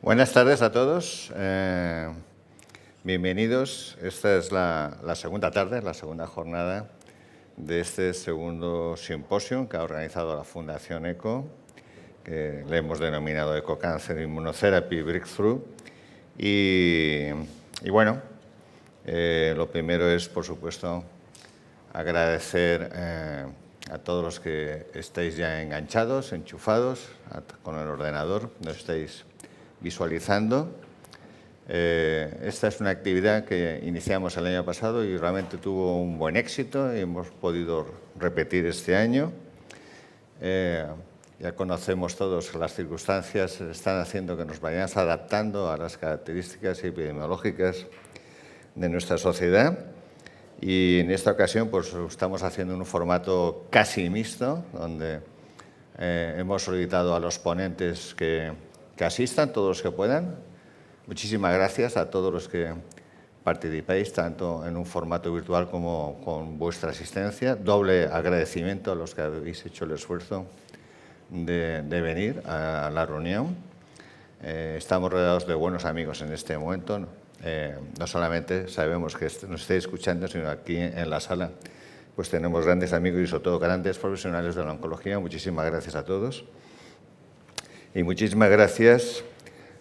Buenas tardes a todos. Bienvenidos. Esta es la segunda tarde, la segunda jornada de este segundo simposio que ha organizado la Fundación ECO, que le hemos denominado ECO Cancer Immunotherapy Breakthrough. Y bueno, lo primero es, por supuesto, agradecer a todos los que estáis ya enganchados, enchufados con el ordenador, nos estáis visualizando. Esta es una actividad que iniciamos el año pasado y realmente tuvo un buen éxito y hemos podido repetir este año. Ya conocemos todos que las circunstancias están haciendo que nos vayamos adaptando a las características epidemiológicas de nuestra sociedad. Y en esta ocasión pues, estamos haciendo un formato casi mixto, donde hemos solicitado a los ponentes que asistan, todos los que puedan. Muchísimas gracias a todos los que participáis, tanto en un formato virtual como con vuestra asistencia. Doble agradecimiento a los que habéis hecho el esfuerzo de venir a la reunión. Estamos rodeados de buenos amigos en este momento. No solamente sabemos que nos estáis escuchando, sino aquí en la sala pues tenemos grandes amigos y sobre todo grandes profesionales de la oncología. Muchísimas gracias a todos. Y muchísimas gracias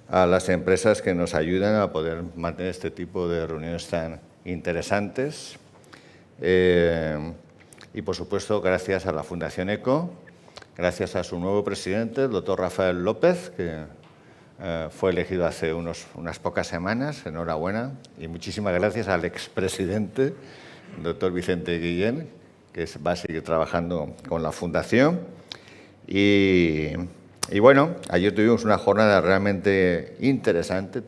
a las empresas que nos ayudan a poder mantener este tipo de reuniones tan interesantes. Y, por supuesto, gracias a la Fundación ECO, gracias a su nuevo presidente, el doctor Rafael López, que fue elegido hace unas pocas semanas. Enhorabuena. Y muchísimas gracias al expresidente, el doctor Vicente Guillén, que va a seguir trabajando con la Fundación. Y bueno, ayer tuvimos una jornada realmente interesante,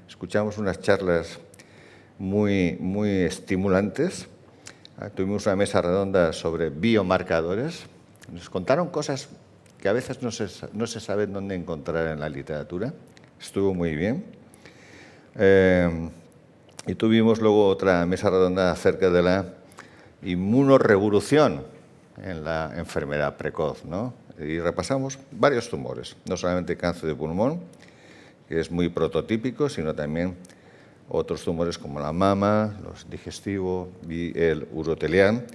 escuchamos unas charlas muy estimulantes, tuvimos una mesa redonda sobre biomarcadores, nos contaron cosas que a veces no se sabe dónde encontrar en la literatura, estuvo muy bien. Y tuvimos luego otra mesa redonda acerca de la inmunorevolución en la enfermedad precoz, ¿no? Y repasamos varios tumores, no solamente cáncer de pulmón, que es muy prototípico, sino también otros tumores como la mama, los digestivos y el urotelián.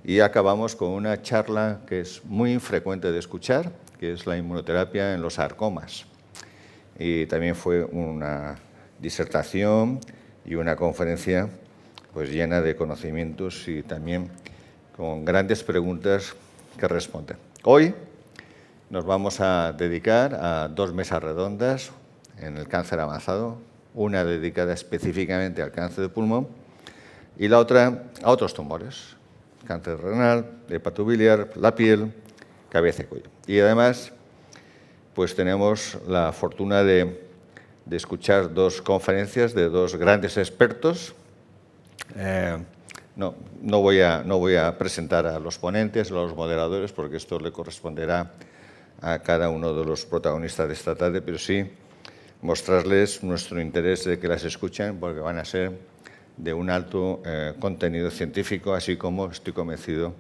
Y acabamos con una charla que es muy infrecuente de escuchar, que es la inmunoterapia en los sarcomas. Y también fue una disertación y una conferencia pues, llena de conocimientos y también con grandes preguntas que responder. Hoy nos vamos a dedicar a dos mesas redondas en el cáncer avanzado, una dedicada específicamente al cáncer de pulmón y la otra a otros tumores, cáncer renal, hepatobiliar, la piel, cabeza y cuello. Y además, pues tenemos la fortuna de escuchar dos conferencias de dos grandes expertos. No voy a presentar a los ponentes o a los moderadores porque esto le corresponderá a cada uno de los protagonistas de esta tarde, pero sí mostrarles nuestro interés de que las escuchen porque van a ser de un alto contenido científico, así como estoy convencido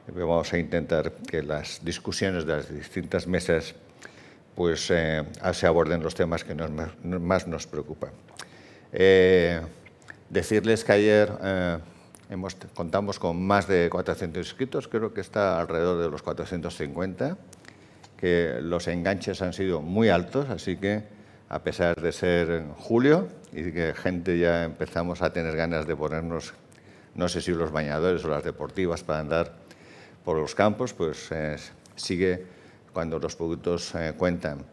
que vamos a intentar que las discusiones de las distintas mesas pues, se aborden los temas que más nos preocupan. Decirles que ayer contamos con más de 400 inscritos, creo que está alrededor de los 450, que los enganches han sido muy altos, así que a pesar de ser en julio y que gente ya empezamos a tener ganas de ponernos, no sé si los bañadores o las deportivas para andar por los campos, pues sigue cuando los productos cuentan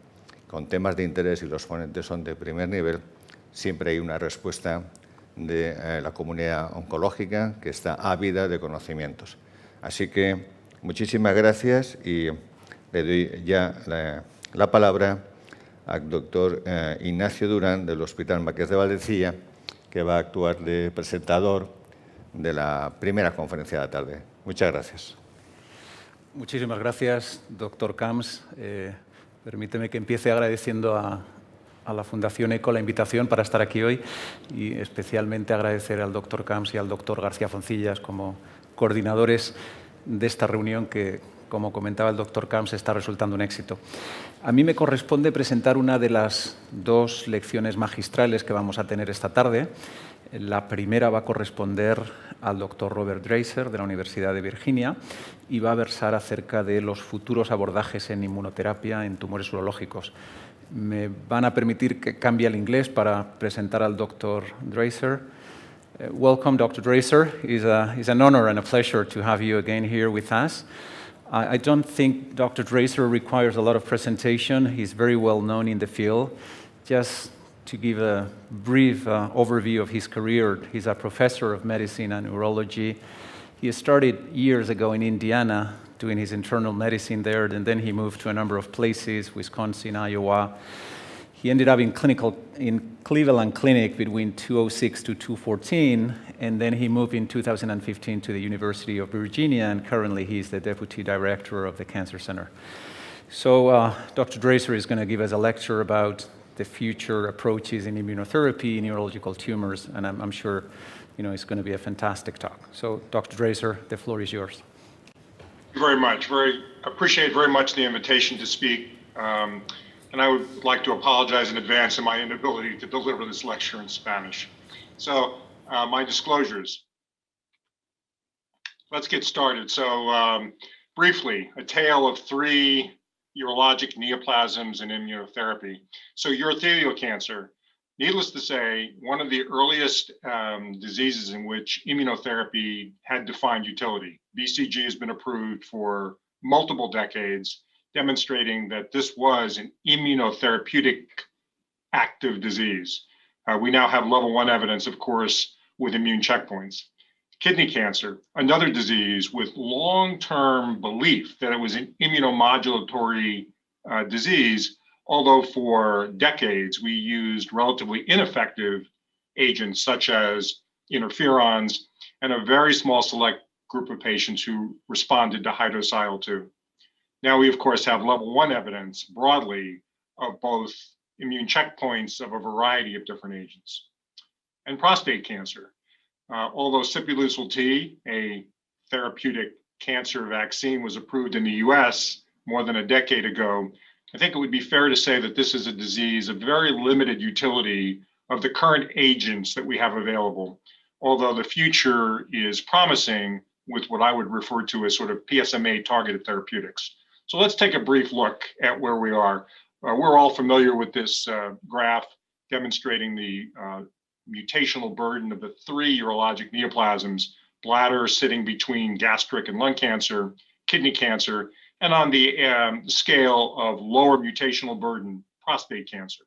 con temas de interés y los ponentes son de primer nivel, siempre hay una respuesta de la comunidad oncológica que está ávida de conocimientos. Así que muchísimas gracias y le doy ya la palabra al doctor Ignacio Durán del Hospital Marqués de Valdecilla, que va a actuar de presentador de la primera conferencia de la tarde. Muchas gracias. Muchísimas gracias, doctor Camps. Permíteme que empiece agradeciendo a la Fundación ECO la invitación para estar aquí hoy y especialmente agradecer al doctor Camps y al doctor García Foncillas como coordinadores de esta reunión que como comentaba el doctor Camps, está resultando un éxito. A mí me corresponde presentar una de las dos lecciones magistrales que vamos a tener esta tarde. La primera va a corresponder al doctor Robert Dreiser de la Universidad de Virginia y va a versar acerca de los futuros abordajes en inmunoterapia en tumores urológicos. Me van a permitir que cambie al inglés para presentar al doctor Dreiser. Welcome, Dr. Dreiser. It's an honor and a pleasure to have you again here with us. I don't think Dr. Dreiser requires a lot of presentation. He's very well known in the field. Just to give a brief overview of his career, he's a professor of medicine and urology. He started years ago in Indiana doing his internal medicine there, and then he moved to a number of places, Wisconsin, Iowa. He ended up in Cleveland Clinic between 2006 to 2014, and then he moved in 2015 to the University of Virginia, and currently he's the Deputy Director of the Cancer Center. So Dr. Dreiser is going to give us a lecture about the future approaches in immunotherapy in neurological tumors, and I'm sure it's going to be a fantastic talk. So Dr. Dreiser, the floor is yours. Thank you very much. Appreciate very much the invitation to speak. And I would like to apologize in advance for my inability to deliver this lecture in Spanish. So my disclosures. Let's get started. So briefly, a tale of 3 urologic neoplasms and immunotherapy. So urothelial cancer, needless to say, one of the earliest diseases in which immunotherapy had defined utility. BCG has been approved for multiple decades, demonstrating that this was an immunotherapeutic active disease. We now have level 1 evidence, of course, with immune checkpoints. Kidney cancer, another disease with long-term belief that it was an immunomodulatory disease, although for decades we used relatively ineffective agents such as interferons and a very small select group of patients who responded to high-dose IL-2. Now we, of course, have level 1 evidence broadly of both immune checkpoints of a variety of different agents. And prostate cancer, although Sipuleucel T, a therapeutic cancer vaccine, was approved in the US more than a decade ago, I think it would be fair to say that this is a disease of very limited utility of the current agents that we have available, although the future is promising with what I would refer to as sort of PSMA targeted therapeutics. So let's take a brief look at where we are. We're all familiar with this graph demonstrating the mutational burden of the 3 urologic neoplasms, bladder sitting between gastric and lung cancer, kidney cancer, and on the scale of lower mutational burden, prostate cancer.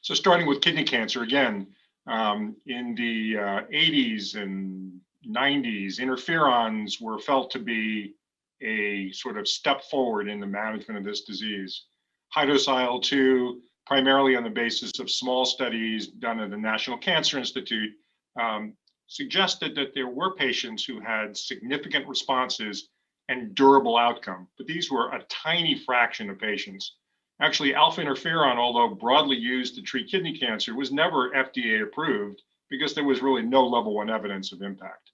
So starting with kidney cancer, again, in the 80s and 90s, interferons were felt to be a sort of step forward in the management of this disease. High-dose IL-2, primarily on the basis of small studies done at the National Cancer Institute, suggested that there were patients who had significant responses and durable outcome, but these were a tiny fraction of patients. Actually, alpha interferon, although broadly used to treat kidney cancer, was never FDA approved because there was really no level 1 evidence of impact.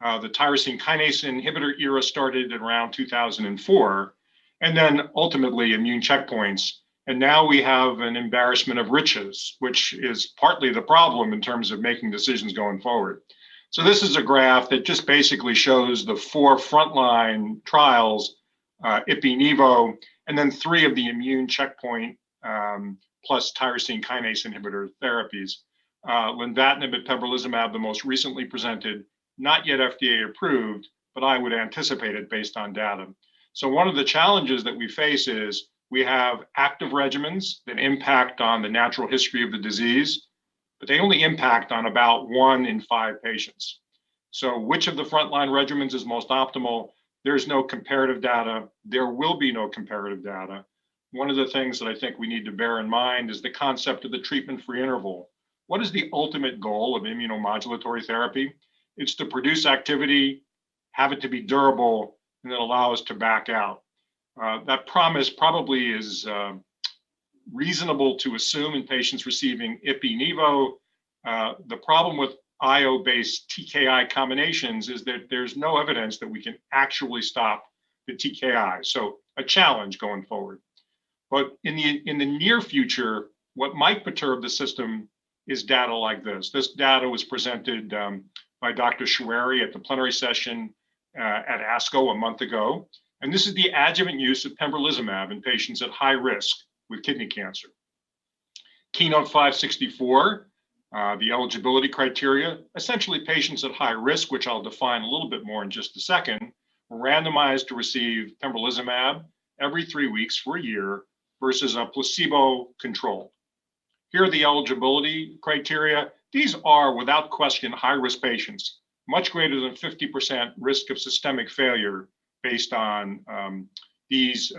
The tyrosine kinase inhibitor era started around 2004, and then ultimately immune checkpoints. And now we have an embarrassment of riches, which is partly the problem in terms of making decisions going forward. So this is a graph that just basically shows the 4 frontline trials, Ipi-Nivo, and then 3 of the immune checkpoint plus tyrosine kinase inhibitor therapies. Lenvatinib and pembrolizumab, the most recently presented, not yet FDA approved, but I would anticipate it based on data. So one of the challenges that we face is we have active regimens that impact on the natural history of the disease, but they only impact on about 1 in 5 patients. So which of the frontline regimens is most optimal? There's no comparative data. There will be no comparative data. One of the things that I think we need to bear in mind is the concept of the treatment-free interval. What is the ultimate goal of immunomodulatory therapy? It's to produce activity, have it to be durable, and then allow us to back out. That promise probably is reasonable to assume in patients receiving Ipi-Nivo. The problem with IO-based TKI combinations is that there's no evidence that we can actually stop the TKI. So a challenge going forward. But in the near future, what might perturb the system is data like this. This data was presented by Dr. Choueiri at the plenary session at ASCO a month ago. And this is the adjuvant use of pembrolizumab in patients at high risk with kidney cancer. Keynote 564, the eligibility criteria, essentially patients at high risk, which I'll define a little bit more in just a second, were randomized to receive pembrolizumab every 3 weeks for a year versus a placebo control. Here are the eligibility criteria. These are, without question, high-risk patients, much greater than 50% risk of systemic failure based on these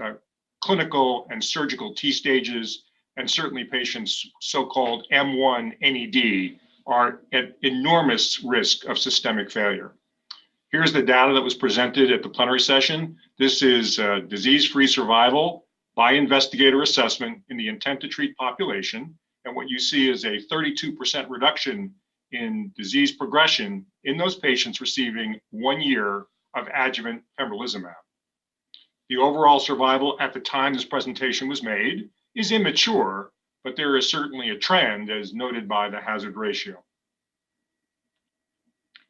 clinical and surgical T stages, and certainly patients so-called M1 NED are at enormous risk of systemic failure. Here's the data that was presented at the plenary session. This is disease-free survival by investigator assessment in the intent to treat population. And what you see is a 32% reduction in disease progression in those patients receiving 1 year of adjuvant pembrolizumab. The overall survival at the time this presentation was made is immature, but there is certainly a trend as noted by the hazard ratio.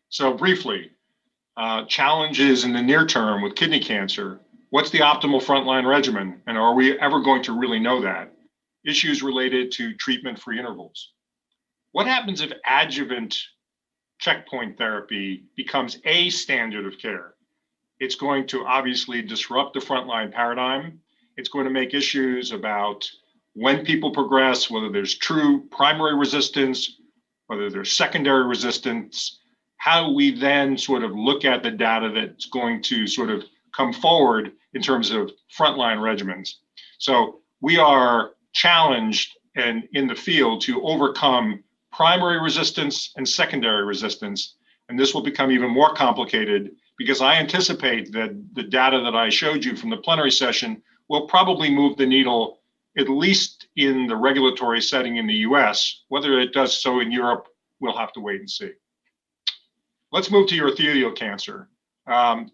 So briefly, challenges in the near term with kidney cancer. What's the optimal frontline regimen? And are we ever going to really know that? Issues related to treatment-free intervals. What happens if adjuvant checkpoint therapy becomes a standard of care? It's going to obviously disrupt the frontline paradigm. It's going to make issues about when people progress, whether there's true primary resistance, whether there's secondary resistance, how we then sort of look at the data that's going to sort of come forward in terms of frontline regimens. So we are challenged and in the field to overcome primary resistance and secondary resistance. And this will become even more complicated because I anticipate that the data that I showed you from the plenary session will probably move the needle, at least in the regulatory setting in the US. Whether it does so in Europe, we'll have to wait and see. Let's move to urothelial cancer.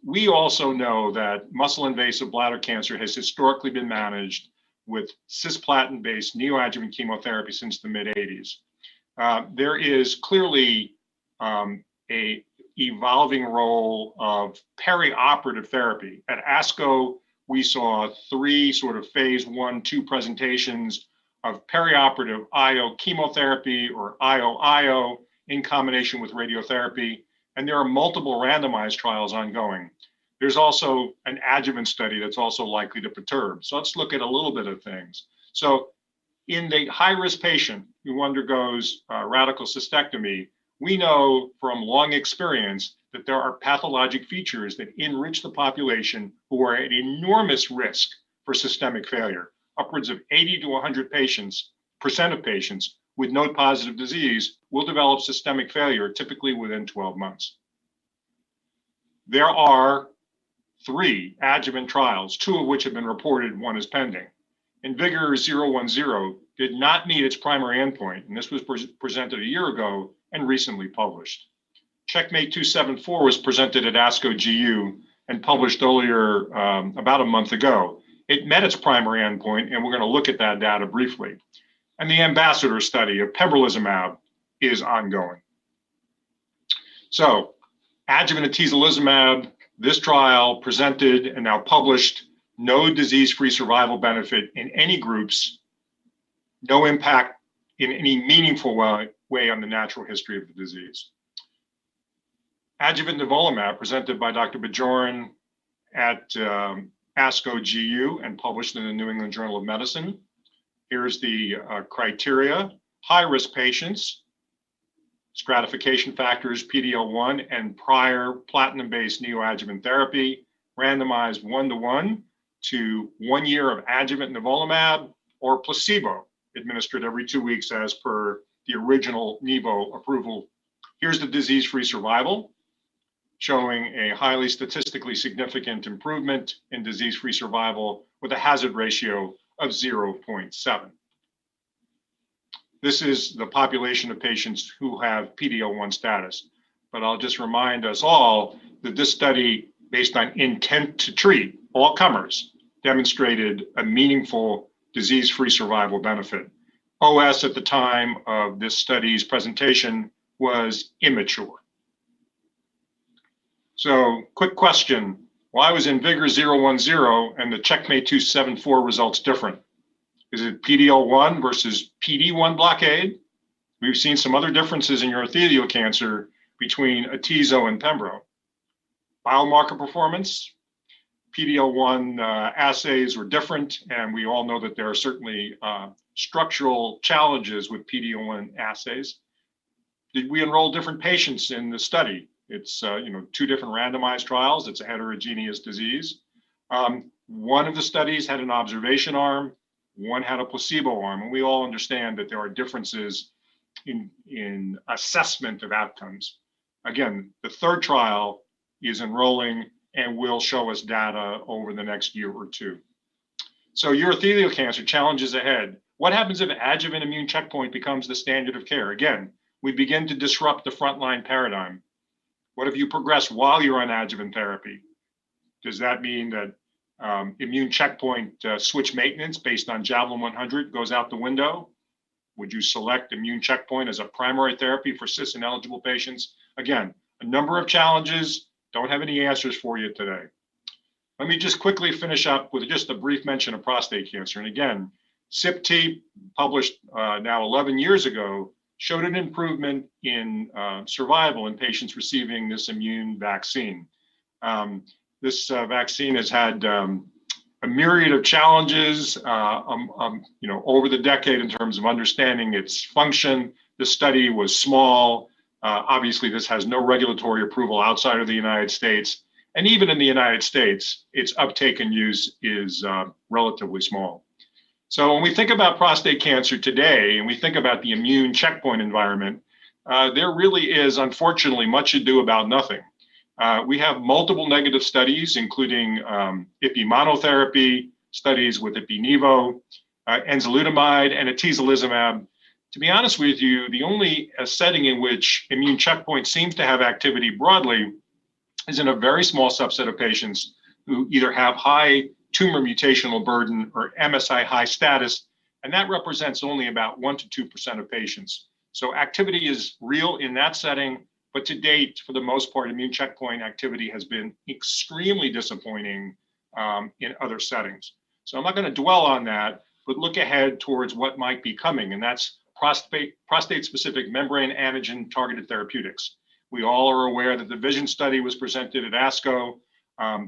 We also know that muscle invasive bladder cancer has historically been managed with cisplatin-based neoadjuvant chemotherapy since the mid-80s. There is clearly a evolving role of perioperative therapy. At ASCO, we saw 3 sort of phase 1-2 presentations of perioperative IO chemotherapy or IO-IO in combination with radiotherapy. And there are multiple randomized trials ongoing. There's also an adjuvant study that's also likely to perturb. So let's look at a little bit of things. So in the high-risk patient who undergoes radical cystectomy, we know from long experience that there are pathologic features that enrich the population who are at enormous risk for systemic failure. Upwards of 80 to 100% of patients with node-positive disease will develop systemic failure, typically within 12 months. There are 3 adjuvant trials, 2 of which have been reported, 1 is pending. IMvigor010 did not meet its primary endpoint, and this was presented a year ago and recently published. Checkmate 274 was presented at ASCO GU and published earlier, about a month ago. It met its primary endpoint, and we're going to look at that data briefly. And the Ambassador study of pembrolizumab is ongoing. So, adjuvant atezolizumab, this trial presented and now published, no disease-free survival benefit in any groups, no impact in any meaningful way on the natural history of the disease. Adjuvant nivolumab, presented by Dr. Bajoran at ASCO GU and published in the New England Journal of Medicine. Here's the criteria: high-risk patients, stratification factors, PD-L1, and prior platinum-based neoadjuvant therapy, randomized 1-to-1 to 1 year of adjuvant nivolumab or placebo, administered every 2 weeks as per the original Nivo approval. Here's the disease-free survival, showing a highly statistically significant improvement in disease-free survival with a hazard ratio of 0.7. This is the population of patients who have PD-L1 status. But I'll just remind us all that this study, based on intent to treat all comers, demonstrated a meaningful disease-free survival benefit. OS at the time of this study's presentation was immature. So, quick question, why was IMvigor010 and the CheckMate 274 results different? Is it PD-L1 versus PD-1 blockade? We've seen some other differences in urothelial cancer between atezo and pembro. Biomarker performance, PD-L1 assays were different, and we all know that there are certainly structural challenges with PD-L1 assays. Did we enroll different patients in the study? It's two different randomized trials. It's a heterogeneous disease. One of the studies had an observation arm, one had a placebo arm, and we all understand that there are differences in assessment of outcomes. Again, the third trial is enrolling and will show us data over the next year or two. So urothelial cancer, challenges ahead. What happens if adjuvant immune checkpoint becomes the standard of care? Again, we begin to disrupt the frontline paradigm. What if you progress while you're on adjuvant therapy? Does that mean that immune checkpoint switch maintenance based on Javelin 100 goes out the window? Would you select immune checkpoint as a primary therapy for cis-ineligible patients? Again, a number of challenges, don't have any answers for you today. Let me just quickly finish up with just a brief mention of prostate cancer. And again, CIPT, published now 11 years ago, showed an improvement in survival in patients receiving this immune vaccine. This vaccine has had a myriad of challenges over the decade in terms of understanding its function. The study was small. Obviously, this has no regulatory approval outside of the United States. And even in the United States, its uptake and use is relatively small. So when we think about prostate cancer today, and we think about the immune checkpoint environment, there really is, unfortunately, much ado about nothing. We have multiple negative studies, including ipi monotherapy, studies with ipi-nivo, enzalutamide, and atezolizumab. To be honest with you, the only setting in which immune checkpoint seems to have activity broadly is in a very small subset of patients who either have high tumor mutational burden or MSI high status, and that represents only about 1% to 2% of patients. So activity is real in that setting, but to date, for the most part, immune checkpoint activity has been extremely disappointing in other settings. So I'm not going to dwell on that, but look ahead towards what might be coming, and that's prostate-specific membrane antigen targeted therapeutics. We all are aware that the VISION study was presented at ASCO.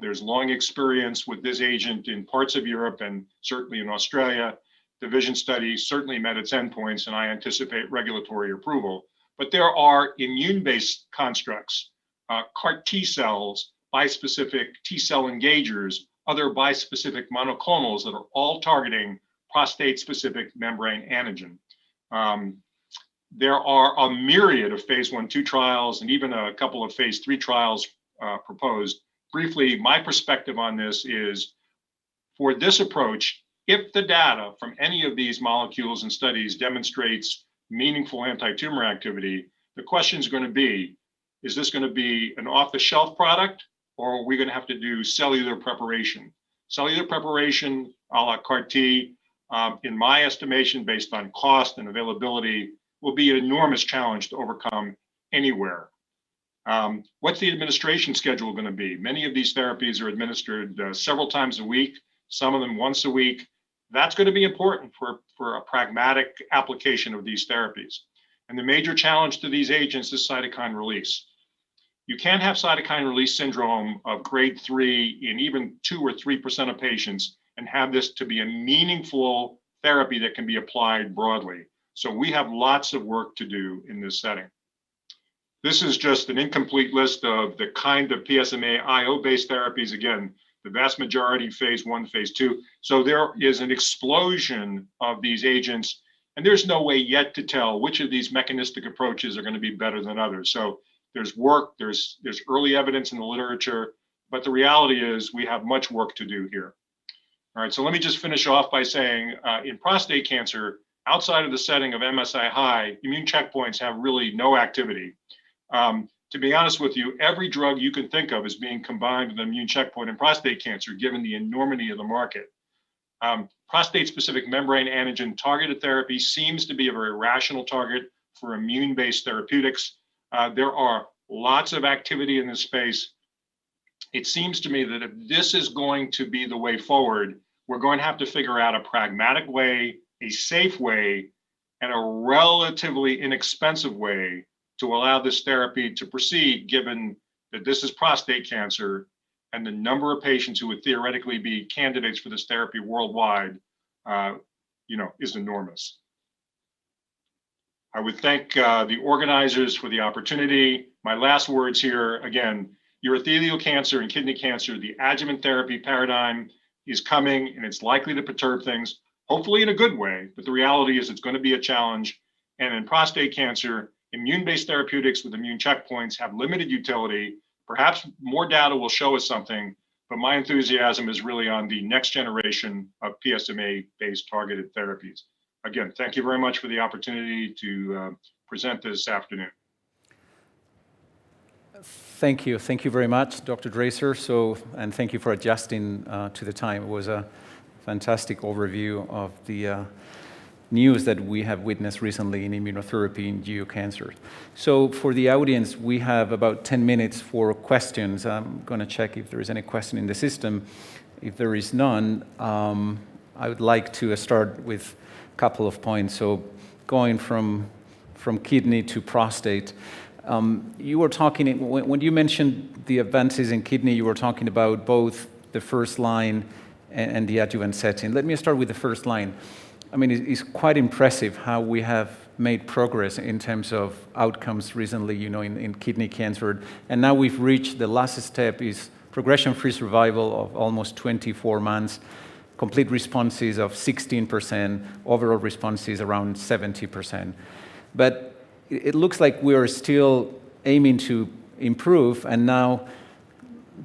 There's long experience with this agent in parts of Europe and certainly in Australia. The VISION study certainly met its endpoints, and I anticipate regulatory approval. But there are immune-based constructs, CAR T cells, bispecific T cell engagers, other bispecific monoclonals that are all targeting prostate-specific membrane antigen. There are a myriad of phase 1/2 trials and even a couple of phase 3 trials proposed. Briefly, my perspective on this is, for this approach, if the data from any of these molecules and studies demonstrates meaningful anti-tumor activity, the question is going to be, is this going to be an off-the-shelf product, or are we going to have to do cellular preparation? Cellular preparation a la CAR T, in my estimation, based on cost and availability, will be an enormous challenge to overcome anywhere. What's the administration schedule going to be? Many of these therapies are administered several times a week, some of them once a week. That's going to be important for a pragmatic application of these therapies. And the major challenge to these agents is cytokine release. You can't have cytokine release syndrome of grade 3 in even 2 or 3% of patients and have this to be a meaningful therapy that can be applied broadly. So we have lots of work to do in this setting. This is just an incomplete list of the kind of PSMA IO-based therapies. Again, the vast majority phase 1, phase 2. So there is an explosion of these agents, and there's no way yet to tell which of these mechanistic approaches are going to be better than others. So there's work, there's early evidence in the literature, but the reality is we have much work to do here. All right, so let me just finish off by saying in prostate cancer, outside of the setting of MSI high, immune checkpoints have really no activity. To be honest with you, every drug you can think of is being combined with an immune checkpoint in prostate cancer, given the enormity of the market. Prostate-specific membrane antigen targeted therapy seems to be a very rational target for immune-based therapeutics. There are lots of activity in this space. It seems to me that if this is going to be the way forward, we're going to have to figure out a pragmatic way, a safe way, and a relatively inexpensive way to allow this therapy to proceed, given that this is prostate cancer and the number of patients who would theoretically be candidates for this therapy worldwide, is enormous. I would thank the organizers for the opportunity. My last words here, again, urothelial cancer and kidney cancer, the adjuvant therapy paradigm is coming and it's likely to perturb things, hopefully in a good way, but the reality is it's going to be a challenge. And in prostate cancer, immune-based therapeutics with immune checkpoints have limited utility. Perhaps more data will show us something, but my enthusiasm is really on the next generation of PSMA-based targeted therapies. Again, thank you very much for the opportunity to present this afternoon. Thank you very much, Dr. Draser. And thank you for adjusting to the time. It was a fantastic overview of the news that we have witnessed recently in immunotherapy in GU cancer. So for the audience, we have about 10 minutes for questions. I'm going to check if there is any question in the system. If there is none, I would like to start with a couple of points. So going from kidney to prostate, you were talking, when you mentioned the advances in kidney, you were talking about both the first line and the adjuvant setting. Let me start with the first line. I mean, it's quite impressive how we have made progress in terms of outcomes recently, in kidney cancer. And now we've reached the last step is progression-free survival of almost 24 months, complete responses of 16%, overall responses around 70%. But it looks like we are still aiming to improve, and now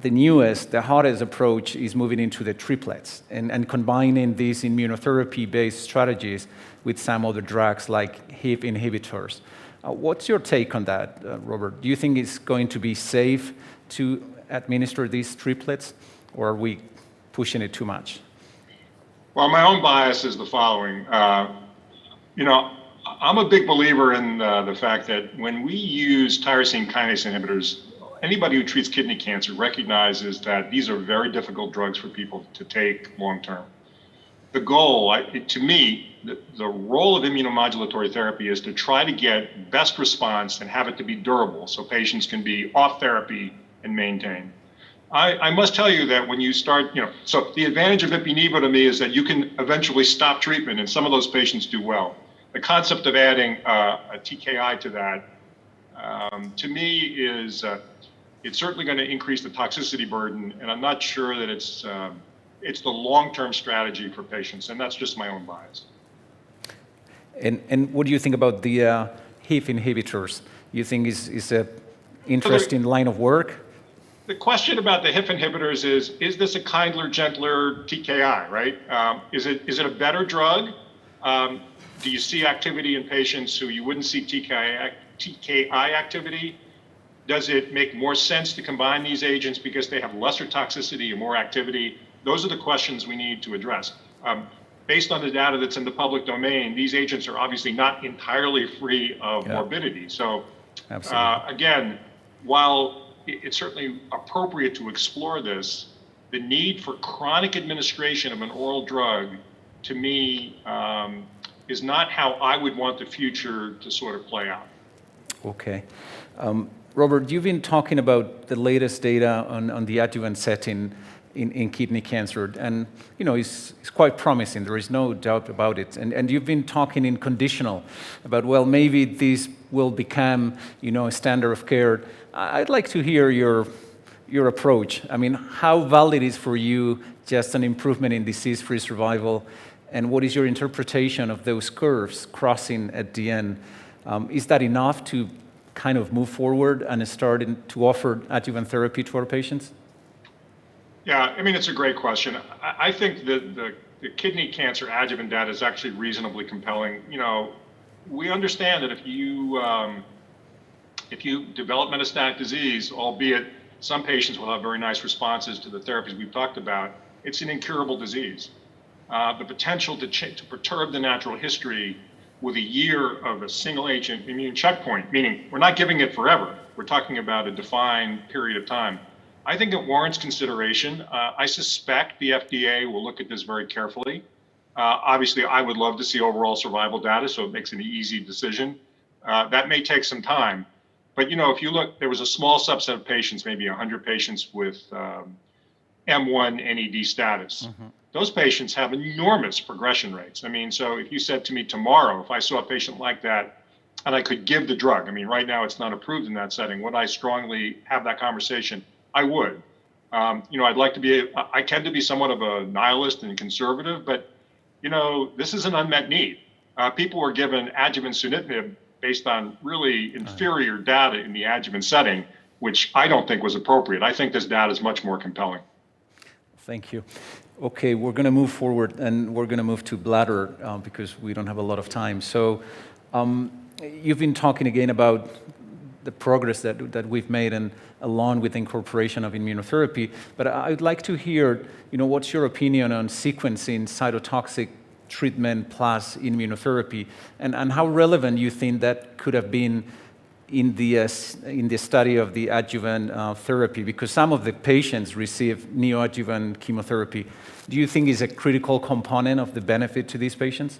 the newest, the hottest approach is moving into the triplets and combining these immunotherapy-based strategies with some other drugs like HIF inhibitors. What's your take on that, Robert? Do you think it's going to be safe to administer these triplets, or are we pushing it too much? Well, my own bias is the following. I'm a big believer in the fact that when we use tyrosine kinase inhibitors, anybody who treats kidney cancer recognizes that these are very difficult drugs for people to take long term. The goal, to me, the role of immunomodulatory therapy is to try to get best response and have it to be durable so patients can be off therapy and maintain. I must tell you that when you start, so the advantage of ipi/nivo to me is that you can eventually stop treatment and some of those patients do well. The concept of adding a TKI to that, to me, is it's certainly going to increase the toxicity burden, and I'm not sure that it's the long-term strategy for patients, and that's just my own bias. And what do you think about the HIF inhibitors? You think is an interesting line of work? The question about the HIF inhibitors is this a kindler, gentler TKI, right? Is it a better drug? Do you see activity in patients who you wouldn't see TKI activity? Does it make more sense to combine these agents because they have lesser toxicity and more activity? Those are the questions we need to address. Based on the data that's in the public domain, these agents are obviously not entirely free of morbidity. So again, while it's certainly appropriate to explore this, the need for chronic administration of an oral drug, to me, is not how I would want the future to sort of play out. Okay. Robert, you've been talking about the latest data on the adjuvant setting in kidney cancer, and it's quite promising. There is no doubt about it. And you've been talking in conditional about, well, maybe this will become, a standard of care. I'd like to hear your approach. I mean, how valid is for you just an improvement in disease-free survival, and what is your interpretation of those curves crossing at the end? Is that enough to kind of move forward and start to offer adjuvant therapy to our patients? Yeah, I mean, it's a great question. I think that the kidney cancer adjuvant data is actually reasonably compelling. You know, we understand that if you develop metastatic disease, albeit some patients will have very nice responses to the therapies we've talked about, it's an incurable disease. The potential to perturb the natural history with a year of a single agent immune checkpoint, meaning we're not giving it forever, we're talking about a defined period of time. I think it warrants consideration. I suspect the FDA will look at this very carefully. Obviously, I would love to see overall survival data, so it makes an easy decision. That may take some time. But, you know, if you look, there was a small subset of patients, maybe 100 patients with M1 NED status. Mm-hmm. Those patients have enormous progression rates. I mean, so if you said to me tomorrow, if I saw a patient like that and I could give the drug, I mean, right now it's not approved in that setting, would I strongly have that conversation? I would. You know, I'd like to be, I tend to be somewhat of a nihilist and conservative, but, you know, this is an unmet need. People were given adjuvant sunitinib based on really inferior data in the adjuvant setting, which I don't think was appropriate. I think this data is much more compelling. Thank you. Okay, we're going to move forward, and we're going to move to bladder because we don't have a lot of time. So you've been talking again about the progress that we've made, and along with the incorporation of immunotherapy. But I'd like to hear, you know, what's your opinion on sequencing cytotoxic treatment plus immunotherapy, and how relevant you think that could have been in the study of the adjuvant therapy, because some of the patients receive neoadjuvant chemotherapy. Do you think is a critical component of the benefit to these patients?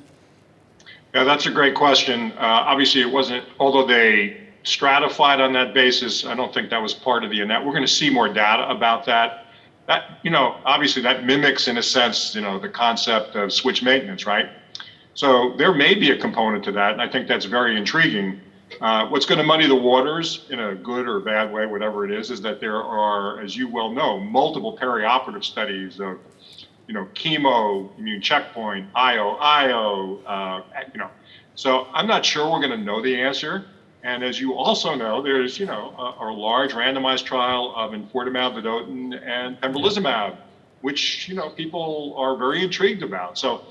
Yeah, that's a great question. Obviously, it wasn't, although they stratified on that basis, I don't think that was part of the net. We're going to see more data about that. That, you know, obviously that mimics in a sense, you know, the concept of switch maintenance, right? So there may be a component to that, and I think that's very intriguing. What's going to muddy the waters in a good or bad way, whatever it is that there are, as you well know, multiple perioperative studies of, you know, chemo, immune checkpoint, IO, you know. So I'm not sure we're going to know the answer. And as you also know, there's, you know, a large randomized trial of enfortumab vedotin and pembrolizumab, which, you know, people are very intrigued about. So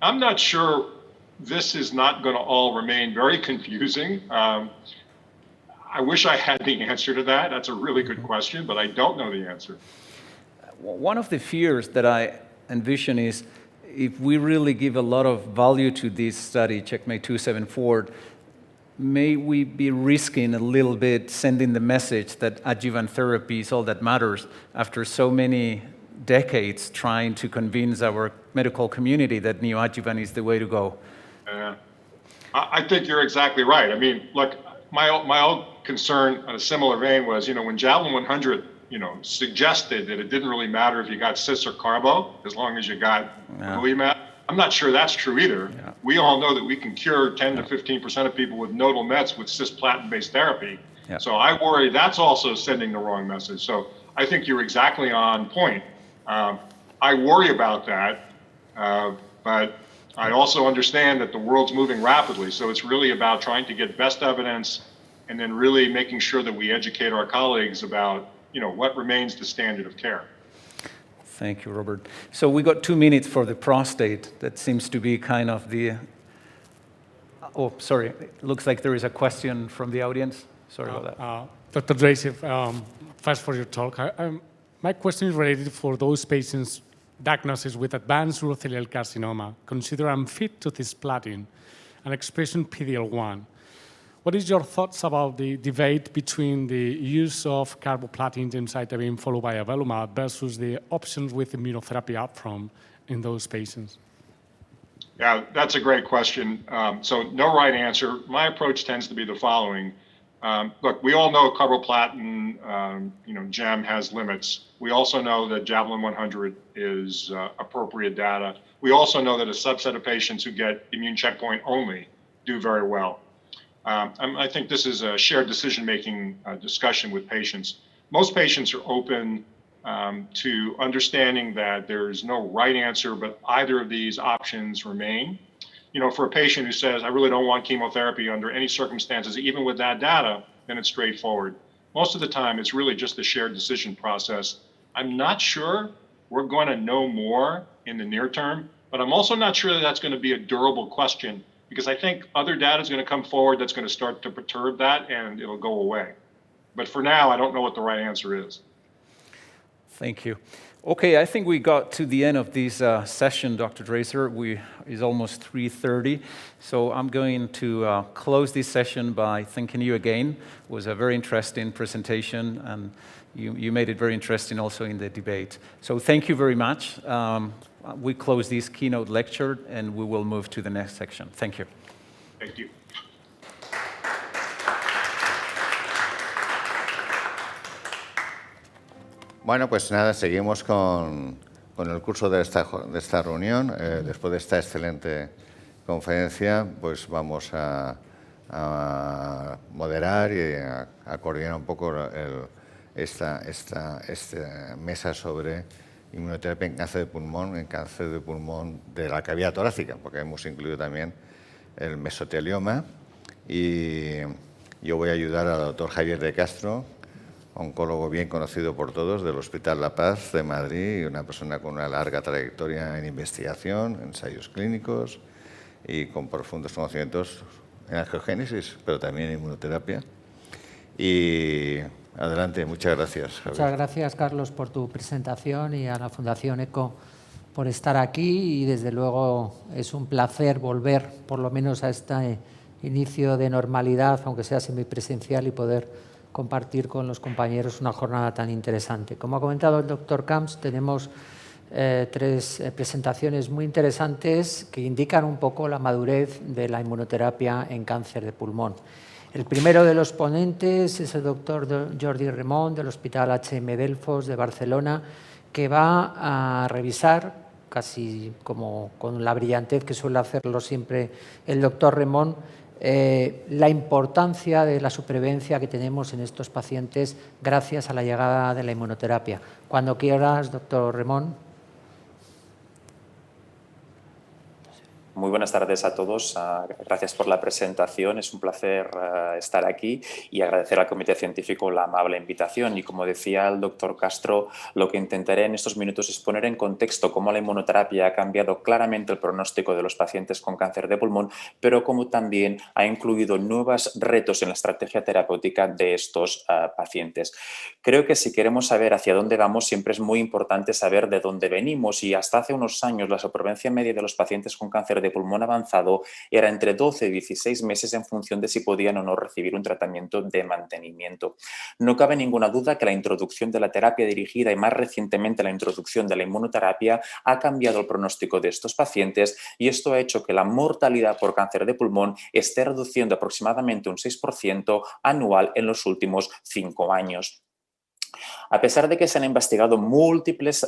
I'm not sure. This is not going to all remain very confusing. I wish I had the answer to that. That's a really good question, but I don't know the answer. One of the fears that I envision is if we really give a lot of value to this study, CheckMate 274, may we be risking a little bit sending the message that adjuvant therapy is all that matters after so many decades trying to convince our medical community that neoadjuvant is the way to go? I think you're exactly right. I mean, look, my own concern on a similar vein was, you know, when Javelin 100, you know, suggested that it didn't really matter if you got cis or carbo, as long as you got Avelumab. I'm not sure that's true either. Yeah. We all know that we can cure 10 to 15% of people with nodal mets with cisplatin-based therapy. Yeah. So I worry that's also sending the wrong message. So I think you're exactly on point. I worry about that, but I also understand that the world's moving rapidly. So it's really about trying to get best evidence and then really making sure that we educate our colleagues about, you know, what remains the standard of care. Thank you, Robert. So we got 2 minutes for the prostate. That seems to be kind of the... Oh, sorry. It looks like there is a question from the audience. Sorry about that. Dr. Dracy, thanks for your talk. My question is related for those patients diagnosed with advanced urothelial carcinoma, considered unfit to cisplatin and expression PD-L1. What is your thoughts about the debate between the use of carboplatin gemcitabine followed by avelumab versus the options with immunotherapy upfront in those patients? Yeah, that's a great question. So no right answer. My approach tends to be the following. Look, we all know carboplatin, you know, gem has limits. We also know that Javelin 100 is appropriate data. We also know that a subset of patients who get immune checkpoint only do very well. I think this is a shared decision-making discussion with patients. Most patients are open to understanding that there is no right answer, but either of these options remain. You know, for a patient who says, I really don't want chemotherapy under any circumstances, even with that data, then it's straightforward. Most of the time, it's really just a shared decision process. I'm not sure we're going to know more in the near term, but I'm also not sure that that's going to be a durable question, because I think other data is going to come forward that's going to start to perturb that and it'll go away. But for now, I don't know what the right answer is. Thank you. Okay, I think we got to the end of this session, Dr. Draser. It's almost 3:30, so I'm going to close this session by thanking you again. It was a very interesting presentation, and you made it very interesting also in the debate. So thank you very much. We close this keynote lecture, and we will move to the next section. Thank you. Thank you. Bueno, pues nada, seguimos con el curso de esta reunión. Después de esta excelente conferencia, pues vamos a moderar y a coordinar un poco esta mesa sobre inmunoterapia en cáncer de pulmón de la cavidad torácica, porque hemos incluido también el mesotelioma. Y yo voy a ayudar al doctor Javier de Castro, oncólogo bien conocido por todos del Hospital La Paz de Madrid y una persona con una larga trayectoria en investigación, ensayos clínicos y con profundos conocimientos en angiogénesis, pero también en inmunoterapia. Y adelante, muchas gracias, Javier. Muchas gracias, Carlos, por tu presentación y a la Fundación ECO por estar aquí. Y desde luego es un placer volver por lo menos a este inicio de normalidad, aunque sea semipresencial, y poder compartir con los compañeros una jornada tan interesante. Como ha comentado el doctor Camps, tenemos tres presentaciones muy interesantes que indican un poco la madurez de la inmunoterapia en cáncer de pulmón. El primero de los ponentes es el doctor Jordi Remón del Hospital HM Delfos de Barcelona, que va a revisar, casi como con la brillantez que suele hacerlo siempre el doctor Remón, la importancia de la supervivencia que tenemos en estos pacientes gracias a la llegada de la inmunoterapia. Cuando quieras, doctor Remón. Muy buenas tardes a todos. Gracias por la presentación. Es un placer estar aquí y agradecer al Comité Científico la amable invitación. Y como decía el doctor Castro, lo que intentaré en estos minutos es poner en contexto cómo la inmunoterapia ha cambiado claramente el pronóstico de los pacientes con cáncer de pulmón, pero cómo también ha incluido nuevos retos en la estrategia terapéutica de estos pacientes. Creo que si queremos saber hacia dónde vamos, siempre es muy importante saber de dónde venimos. Y hasta hace unos años la supervivencia media de los pacientes con cáncer de pulmón avanzado era entre 12 y 16 meses en función de si podían o no recibir un tratamiento de mantenimiento. No cabe ninguna duda que la introducción de la terapia dirigida y más recientemente la introducción de la inmunoterapia ha cambiado el pronóstico de estos pacientes, y esto ha hecho que la mortalidad por cáncer de pulmón esté reduciendo aproximadamente un 6% anual en los últimos 5 años. A pesar de que se han investigado múltiples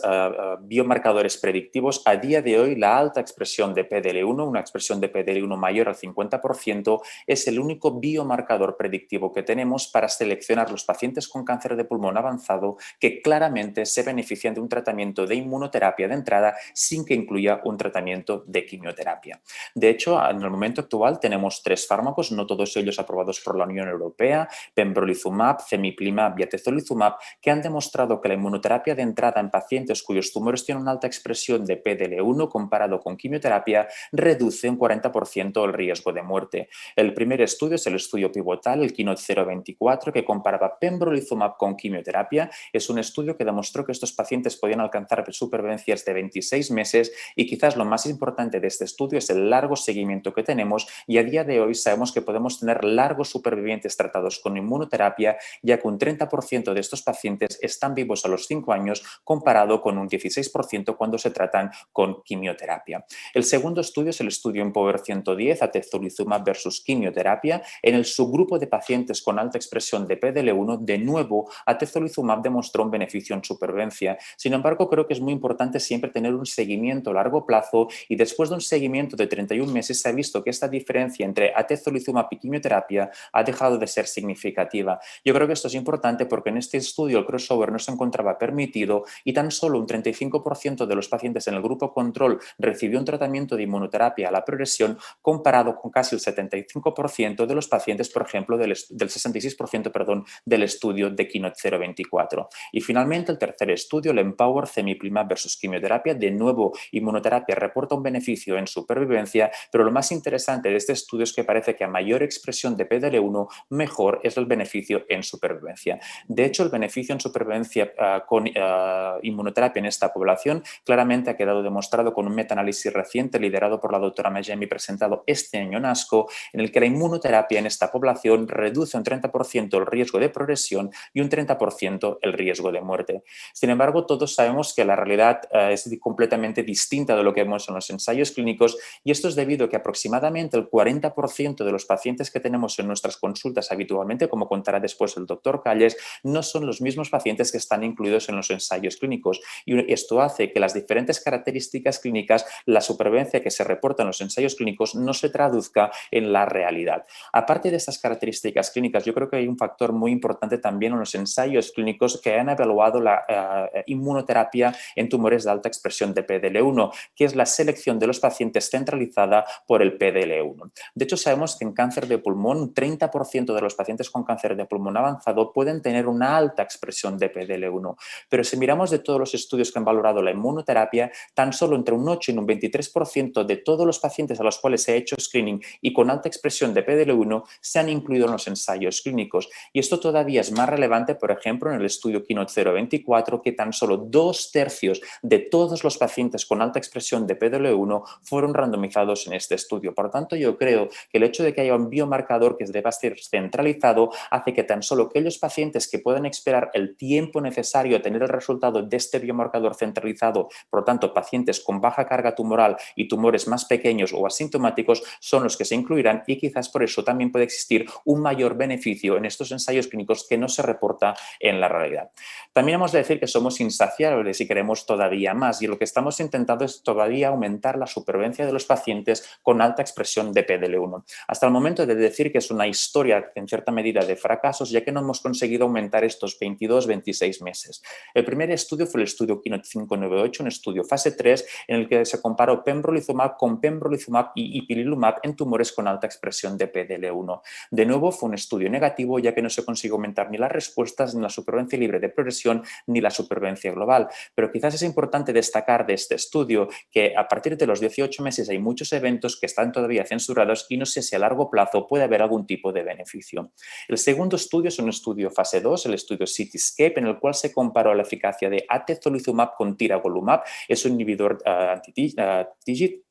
biomarcadores predictivos, a día de hoy la alta expresión de PDL1, una expresión de PDL1 mayor al 50%, es el único biomarcador predictivo que tenemos para seleccionar los pacientes con cáncer de pulmón avanzado que claramente se benefician de un tratamiento de inmunoterapia de entrada sin que incluya un tratamiento de quimioterapia. De hecho, en el momento actual tenemos 3 fármacos, no todos ellos aprobados por la Unión Europea, pembrolizumab, cemiplimab y atezolizumab, que han demostrado que la inmunoterapia de entrada en pacientes cuyos tumores tienen una alta expresión de PDL1 comparado con quimioterapia reduce un 40% el riesgo de muerte. El primer estudio es el estudio pivotal, el Keynote 024, que comparaba pembrolizumab con quimioterapia. Es un estudio que demostró que estos pacientes podían alcanzar supervivencias de 26 meses y quizás lo más importante de este estudio es el largo seguimiento que tenemos, y a día de hoy sabemos que podemos tener largos supervivientes tratados con inmunoterapia, ya que un 30% de estos pacientes están vivos a los 5 años comparado con un 16% cuando se tratan con quimioterapia. El segundo estudio es el estudio Empower 110, atezolizumab versus quimioterapia. En el subgrupo de pacientes con alta expresión de PDL1, de nuevo, atezolizumab demostró un beneficio en supervivencia. Sin embargo, creo que es muy importante siempre tener un seguimiento a largo plazo, y después de un seguimiento de 31 meses se ha visto que esta diferencia entre atezolizumab y quimioterapia ha dejado de ser significativa. Yo creo que esto es importante porque en este estudio el crossover crossover no se encontraba permitido y tan solo un 35% de los pacientes en el grupo control recibió un tratamiento de inmunoterapia a la progresión, comparado con casi el 75% de los pacientes, por ejemplo, del 66%, perdón, del estudio de Keynote 024. Y finalmente, el tercer estudio, el Empower Cemiplimab versus quimioterapia. De nuevo, inmunoterapia reporta un beneficio en supervivencia, pero lo más interesante de este estudio es que parece que a mayor expresión de PDL1, mejor es el beneficio en supervivencia. De hecho, el beneficio en supervivencia con inmunoterapia en esta población claramente ha quedado demostrado con un metaanálisis reciente liderado por la doctora Majemi, presentado este año en ASCO, en el que la inmunoterapia en esta población reduce un 30% el riesgo de progresión y un 30% el riesgo de muerte. Sin embargo, todos sabemos que la realidad es completamente distinta de lo que vemos en los ensayos clínicos, y esto es debido a que aproximadamente el 40% de los pacientes que tenemos en nuestras consultas habitualmente, como contará después el doctor Calles, no son los mismos pacientes que están incluidos en los ensayos clínicos. Y esto hace que las diferentes características clínicas, la supervivencia que se reporta en los ensayos clínicos, no se traduzca en la realidad. Aparte de estas características clínicas, yo creo que hay un factor muy importante también en los ensayos clínicos que han evaluado la inmunoterapia en tumores de alta expresión de PDL1, que es la selección de los pacientes centralizada por el PDL1. De hecho, sabemos que en cáncer de pulmón, un 30% de los pacientes con cáncer de pulmón avanzado pueden tener una alta expresión de PDL1, pero si miramos de todos los estudios que han valorado la inmunoterapia, tan solo entre un 8 y un 23% de todos los pacientes a los cuales se ha hecho screening y con alta expresión de PDL1 se han incluido en los ensayos clínicos. Y esto todavía es más relevante, por ejemplo, en el estudio Keynote 024, que tan solo 2/3 de todos los pacientes con alta expresión de PDL1 fueron randomizados en este estudio. Por lo tanto, yo creo que el hecho de que haya un biomarcador que deba ser centralizado hace que tan solo aquellos pacientes que puedan esperar el tiempo necesario a tener el resultado de este biomarcador centralizado, por lo tanto, pacientes con baja carga tumoral y tumores más pequeños o asintomáticos, son los que se incluirán, y quizás por eso también puede existir un mayor beneficio en estos ensayos clínicos que no se reporta en la realidad. También hemos de decir que somos insaciables y queremos todavía más, y lo que estamos intentando es todavía aumentar la supervivencia de los pacientes con alta expresión de PDL1. Hasta el momento he de decir que es una historia en cierta medida de fracasos, ya que no hemos conseguido aumentar estos 22-26 meses. El primer estudio fue el estudio Keynote 598, un estudio fase 3 en el que se comparó pembrolizumab con pembrolizumab y ipilimumab en tumores con alta expresión de PDL1. De nuevo, fue un estudio negativo, ya que no se consiguió aumentar ni las respuestas, ni la supervivencia libre de progresión, ni la supervivencia global. Pero quizás es importante destacar de este estudio que a partir de los 18 meses hay muchos eventos que están todavía censurados y no sé si a largo plazo puede haber algún tipo de beneficio. El segundo estudio es un estudio fase 2, el estudio CITYSCAPE, en el cual se comparó la eficacia de atezolizumab con tiragolumab. Es un inhibidor anti-TIGIT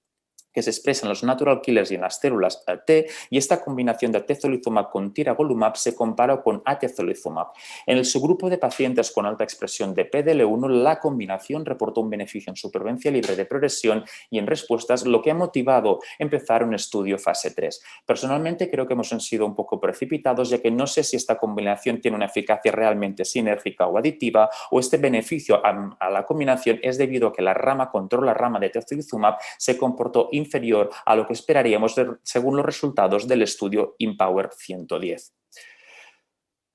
que se expresa en los natural killers y en las células T, y esta combinación de atezolizumab con tiragolumab se comparó con atezolizumab. En el subgrupo de pacientes con alta expresión de PDL1, la combinación reportó un beneficio en supervivencia libre de progresión y en respuestas, lo que ha motivado empezar un estudio fase 3. Personalmente creo que hemos sido un poco precipitados, ya que no sé si esta combinación tiene una eficacia realmente sinérgica o aditiva, o este beneficio a la combinación es debido a que la rama control, la rama de atezolizumab, se comportó inferior a lo que esperaríamos según los resultados del estudio Empower 110.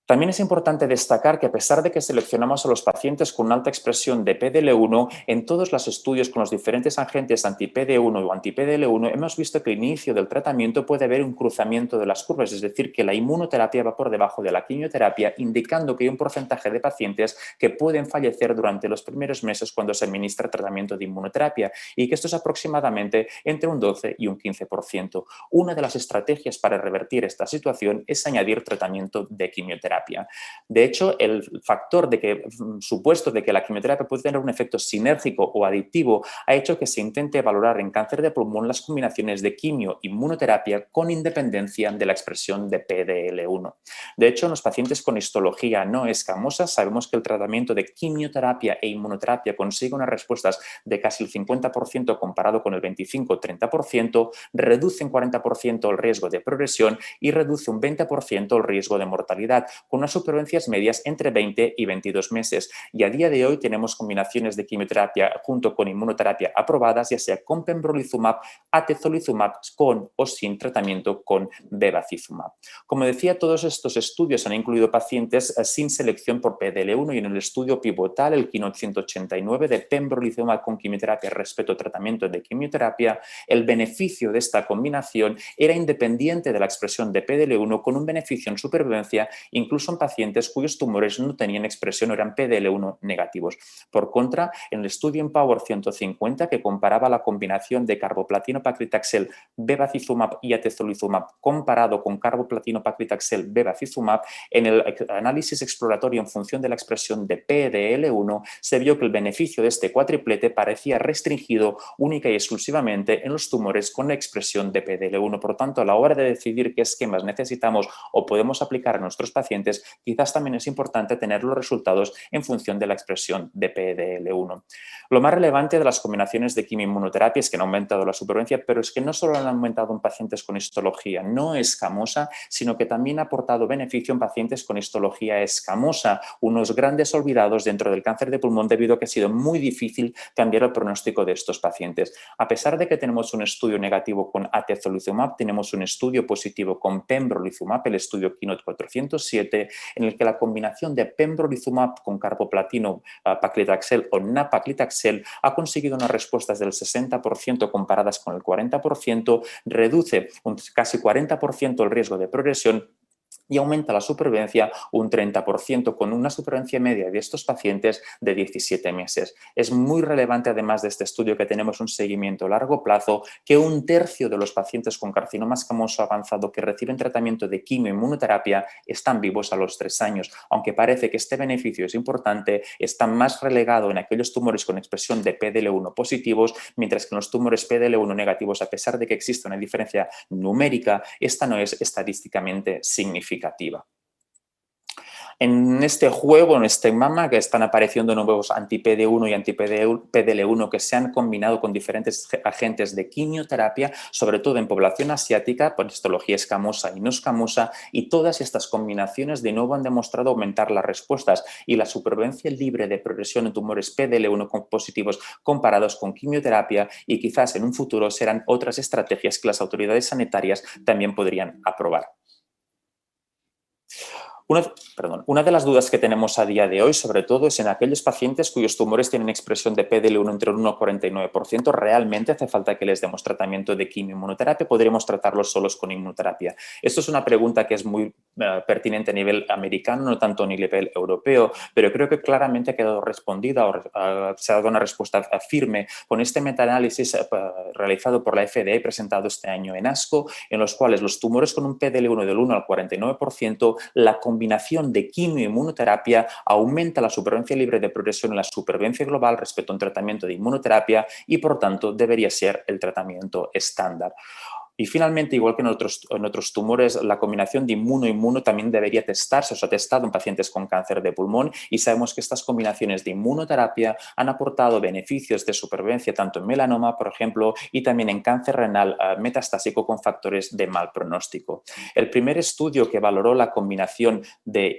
También es importante destacar que a pesar de que seleccionamos a los pacientes con alta expresión de PDL1, en todos los estudios con los diferentes agentes anti-PD1 o anti-PDL1 hemos visto que al inicio del tratamiento puede haber un cruzamiento de las curvas, es decir, que la inmunoterapia va por debajo de la quimioterapia, indicando que hay un porcentaje de pacientes que pueden fallecer durante los primeros meses cuando se administra tratamiento de inmunoterapia, y que esto es aproximadamente entre un 12 y un 15%. Una de las estrategias para revertir esta situación es añadir tratamiento de quimioterapia. De hecho, el factor supuesto de que la quimioterapia puede tener un efecto sinérgico o aditivo ha hecho que se intente valorar en cáncer de pulmón las combinaciones de quimio-inmunoterapia con independencia de la expresión de PDL1. De hecho, en los pacientes con histología no escamosa sabemos que el tratamiento de quimioterapia e inmunoterapia consigue unas respuestas de casi el 50% comparado con el 25-30%, reduce en 40% el riesgo de progresión y reduce un 20% el riesgo de mortalidad, con unas supervivencias medias entre 20 y 22 meses. Y a día de hoy tenemos combinaciones de quimioterapia junto con inmunoterapia aprobadas, ya sea con pembrolizumab, atezolizumab, con o sin tratamiento con bevacizumab. Como decía, todos estos estudios han incluido pacientes sin selección por PDL1 y en el estudio pivotal, el Keynote 189 de pembrolizumab con quimioterapia respecto al tratamiento de quimioterapia, el beneficio de esta combinación era independiente de la expresión de PDL1 con un beneficio en supervivencia incluso en pacientes cuyos tumores no tenían expresión o eran PDL1 negativos. Por contra, en el estudio Empower 150 que comparaba la combinación de carboplatino paclitaxel, bevacizumab y atezolizumab comparado con carboplatino paclitaxel, bevacizumab, en el análisis exploratorio en función de la expresión de PDL1 se vio que el beneficio de este cuatriplete parecía restringido única y exclusivamente en los tumores con expresión de PDL1. Por lo tanto, a la hora de decidir qué esquemas necesitamos o podemos aplicar a nuestros pacientes, quizás también es importante tener los resultados en función de la expresión de PDL1. Lo más relevante de las combinaciones de quimioinmunoterapia es que han aumentado la supervivencia, pero es que no solo han aumentado en pacientes con histología no escamosa, sino que también ha aportado beneficio en pacientes con histología escamosa, unos grandes olvidados dentro del cáncer de pulmón debido a que ha sido muy difícil cambiar el pronóstico de estos pacientes. A pesar de que tenemos un estudio negativo con atezolizumab, tenemos un estudio positivo con pembrolizumab, el estudio Keynote 407, en el que la combinación de pembrolizumab con carboplatino paclitaxel o nab-paclitaxel ha conseguido unas respuestas del 60% comparadas con el 40%, reduce un casi 40% el riesgo de progresión y aumenta la supervivencia un 30%, con una supervivencia media de estos pacientes de 17 meses. Es muy relevante, además de este estudio, que tenemos un seguimiento a largo plazo, que un tercio de los pacientes con carcinoma escamoso avanzado que reciben tratamiento de quimioinmunoterapia están vivos a los 3 años. Aunque parece que este beneficio es importante, está más relegado en aquellos tumores con expresión de PDL1 positivos, mientras que en los tumores PDL1 negativos, a pesar de que existe una diferencia numérica, esta no es estadísticamente significativa. En este juego, en este mapa, que están apareciendo nuevos anti-PD1 y anti-PDL1 que se han combinado con diferentes agentes de quimioterapia, sobre todo en población asiática, por histología escamosa y no escamosa, y todas estas combinaciones de nuevo han demostrado aumentar las respuestas y la supervivencia libre de progresión en tumores PDL1 positivos comparados con quimioterapia, y quizás en un futuro serán otras estrategias que las autoridades sanitarias también podrían aprobar. Una de las dudas que tenemos a día de hoy, sobre todo, es en aquellos pacientes cuyos tumores tienen expresión de PDL1 entre el 1 y 49%, ¿realmente hace falta que les demos tratamiento de quimioinmunoterapia? ¿Podríamos tratarlos solos con inmunoterapia? Esto es una pregunta que es muy pertinente a nivel americano, no tanto a nivel europeo, pero creo que claramente ha quedado respondida o se ha dado una respuesta firme con este metaanálisis realizado por la FDA presentado este año en ASCO, en los cuales los tumores con un PDL1 del 1 al 49%, la combinación de quimioinmunoterapia aumenta la supervivencia libre de progresión en la supervivencia global respecto a un tratamiento de inmunoterapia y, por tanto, debería ser el tratamiento estándar. Y finalmente, igual que en otros tumores, la combinación de inmuno-inmuno también debería testarse, o se ha testado en pacientes con cáncer de pulmón, y sabemos que estas combinaciones de inmunoterapia han aportado beneficios de supervivencia tanto en melanoma, por ejemplo, y también en cáncer renal metastásico con factores de mal pronóstico. El primer estudio que valoró la combinación de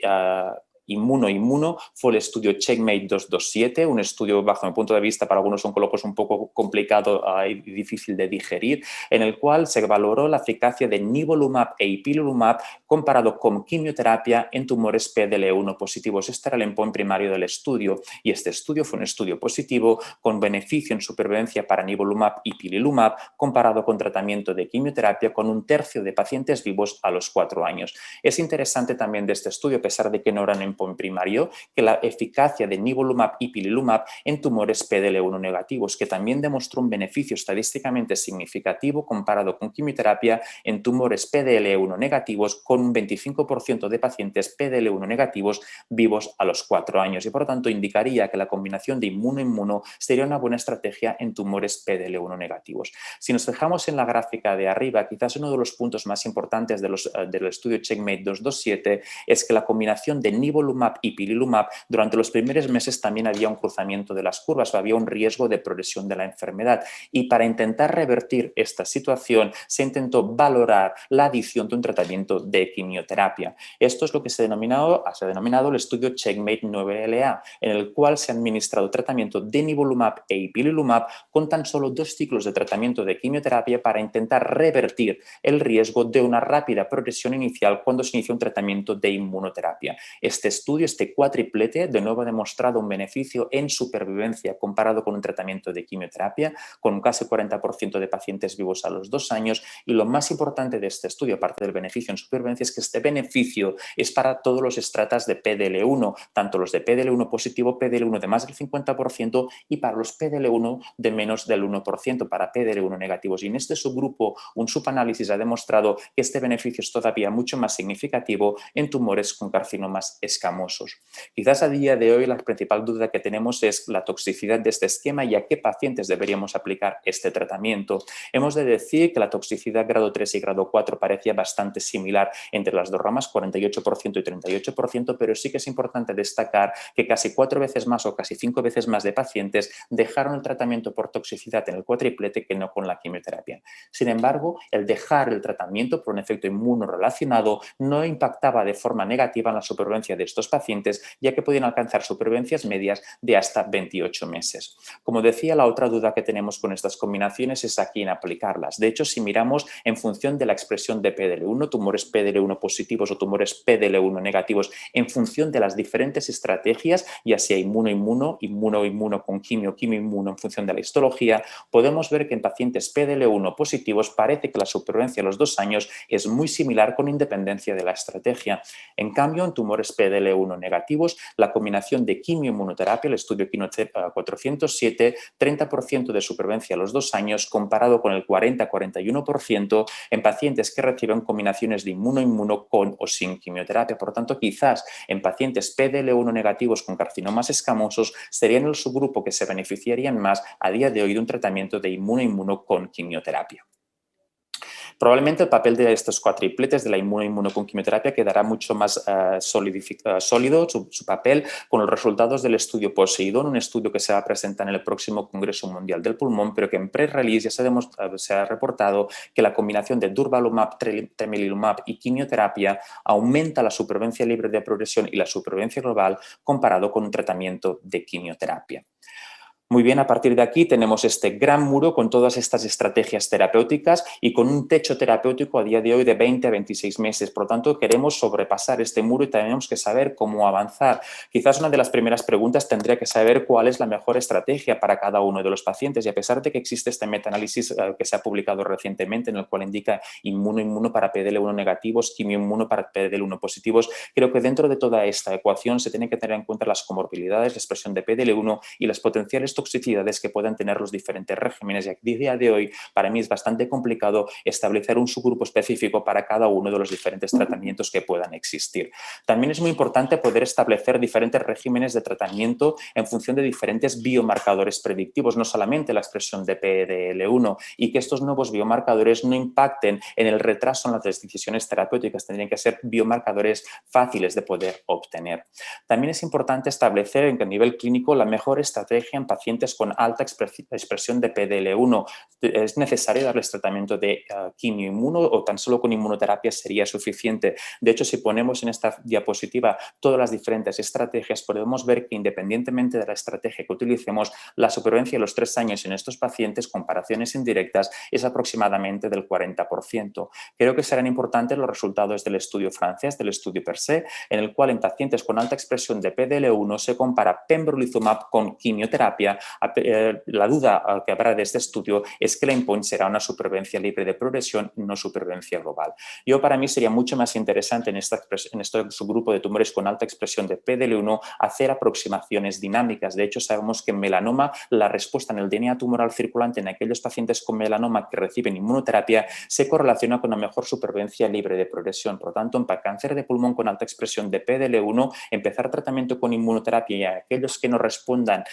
inmuno fue el estudio Checkmate 227, un estudio bajo mi punto de vista para algunos oncólogos un poco complicado y difícil de digerir, en el cual se valoró la eficacia de nivolumab e ipilimumab comparado con quimioterapia en tumores PDL1 positivos. Este era el endpoint primario del estudio, y este estudio fue un estudio positivo con beneficio en supervivencia para nivolumab y ipilimumab comparado con tratamiento de quimioterapia con un tercio de pacientes vivos a los 4 años. Es interesante también de este estudio, a pesar de que no eran en primario, que la eficacia de nivolumab y ipilimumab en tumores PDL1 negativos, que también demostró un beneficio estadísticamente significativo comparado con quimioterapia en tumores PDL1 negativos, con un 25% de pacientes PDL1 negativos vivos a los 4 años, y por lo tanto indicaría que la combinación de inmuno-inmuno sería una buena estrategia en tumores PDL1 negativos. Si nos fijamos en la gráfica de arriba, quizás uno de los puntos más importantes del estudio Checkmate 227 es que la combinación de nivolumab nivolumab y ipilimumab, durante los primeros meses también había un cruzamiento de las curvas, había un riesgo de progresión de la enfermedad. Y para intentar revertir esta situación se intentó valorar la adición de un tratamiento de quimioterapia. Esto es lo que se ha denominado el estudio CheckMate 9LA, en el cual se ha administrado tratamiento de nivolumab e ipilimumab con tan solo 2 ciclos de tratamiento de quimioterapia para intentar revertir el riesgo de una rápida progresión inicial cuando se inicia un tratamiento de inmunoterapia. Este estudio, este cuatriplete, de nuevo ha demostrado un beneficio en supervivencia comparado con un tratamiento de quimioterapia, con casi 40% de pacientes vivos a los 2 años, y lo más importante de este estudio, aparte del beneficio en supervivencia, es que este beneficio es para todos los estratas de PDL1, tanto los de PDL1 positivo, PDL1 de más del 50% y para los PDL1 de menos del 1%, para PDL1 negativos. Y en este subgrupo, un subanálisis ha demostrado que este beneficio es todavía mucho más significativo en tumores con carcinomas escamosos. Quizás a día de hoy la principal duda que tenemos es la toxicidad de este esquema y a qué pacientes deberíamos aplicar este tratamiento. Hemos de decir que la toxicidad grado 3 y grado 4 parecía bastante similar entre las dos ramas, 48% y 38%, pero sí que es importante destacar que casi 4 veces más o casi 5 veces más de pacientes dejaron el tratamiento por toxicidad en el cuatriplete que no con la quimioterapia. Sin embargo, el dejar el tratamiento por un efecto inmunorrelacionado no impactaba de forma negativa en la supervivencia de estos pacientes, ya que podían alcanzar supervivencias medias de hasta 28 meses. Como decía, la otra duda que tenemos con estas combinaciones es a quién aplicarlas. De hecho, si miramos en función de la expresión de PDL1, tumores PDL1 positivos o tumores PDL1 negativos, en función de las diferentes estrategias, ya sea inmuno-inmuno con quimio-inmuno en función de la histología, podemos ver que en pacientes PDL1 positivos parece que la supervivencia a los 2 años es muy similar con independencia de la estrategia. En cambio, en tumores PDL1 negativos, la combinación de quimio-inmunoterapia, el estudio KINOCEP 407, 30% de supervivencia a los 2 años comparado con el 40-41% en pacientes que reciben combinaciones de inmuno-inmuno con o sin quimioterapia. Por tanto, quizás en pacientes PDL1 negativos con carcinomas escamosos serían el subgrupo que se beneficiarían más a día de hoy de un tratamiento de inmuno-inmuno con quimioterapia. Probablemente el papel de estos cuatripletes de la inmuno con quimioterapia quedará mucho más sólido su papel con los resultados del estudio Poseidón, un estudio que se va a presentar en el próximo Congreso Mundial del Pulmón, pero que en pre-release ya se ha reportado que la combinación de durvalumab, tremelimumab y quimioterapia aumenta la supervivencia libre de progresión y la supervivencia global comparado con un tratamiento de quimioterapia. Muy bien, a partir de aquí tenemos este gran muro con todas estas estrategias terapéuticas y con un techo terapéutico a día de hoy de 20 a 26 meses. Por lo tanto, queremos sobrepasar este muro y tenemos que saber cómo avanzar. Quizás una de las primeras preguntas tendría que saber cuál es la mejor estrategia para cada uno de los pacientes. Y a pesar de que existe este metaanálisis que se ha publicado recientemente en el cual indica inmuno para PDL1 negativos, quimioinmuno para PDL1 positivos, creo que dentro de toda esta ecuación se tiene que tener en cuenta las comorbilidades, la expresión de PDL1 y las potenciales toxicidades que puedan tener los diferentes regímenes. Y a día de hoy, para mí es bastante complicado establecer un subgrupo específico para cada uno de los diferentes tratamientos que puedan existir. También es muy importante poder establecer diferentes regímenes de tratamiento en función de diferentes biomarcadores predictivos, no solamente la expresión de PDL1, y que estos nuevos biomarcadores no impacten en el retraso en las decisiones terapéuticas. Tendrían que ser biomarcadores fáciles de poder obtener. También es importante establecer en a nivel clínico la mejor estrategia en pacientes con alta expresión de PDL1. ¿Es necesario darles tratamiento de quimioinmuno o tan solo con inmunoterapia sería suficiente? De hecho, si ponemos en esta diapositiva todas las diferentes estrategias, podemos ver que independientemente de la estrategia que utilicemos, la supervivencia a los 3 años en estos pacientes, comparaciones indirectas, es aproximadamente del 40%. Creo que serán importantes los resultados del estudio francés, del estudio PERSE, en el cual en pacientes con alta expresión de PDL1 se compara pembrolizumab con quimioterapia. La duda que habrá de este estudio es que la endpoint será una supervivencia libre de progresión, no supervivencia global. Para mí sería mucho más interesante en este subgrupo de tumores con alta expresión de PDL1 hacer aproximaciones dinámicas. De hecho, sabemos que en melanoma la respuesta en el DNA tumoral circulante en aquellos pacientes con melanoma que reciben inmunoterapia se correlaciona con una mejor supervivencia libre de progresión. Por lo tanto, en cáncer de pulmón con alta expresión de PDL1, empezar tratamiento con inmunoterapia y aquellos que no respondan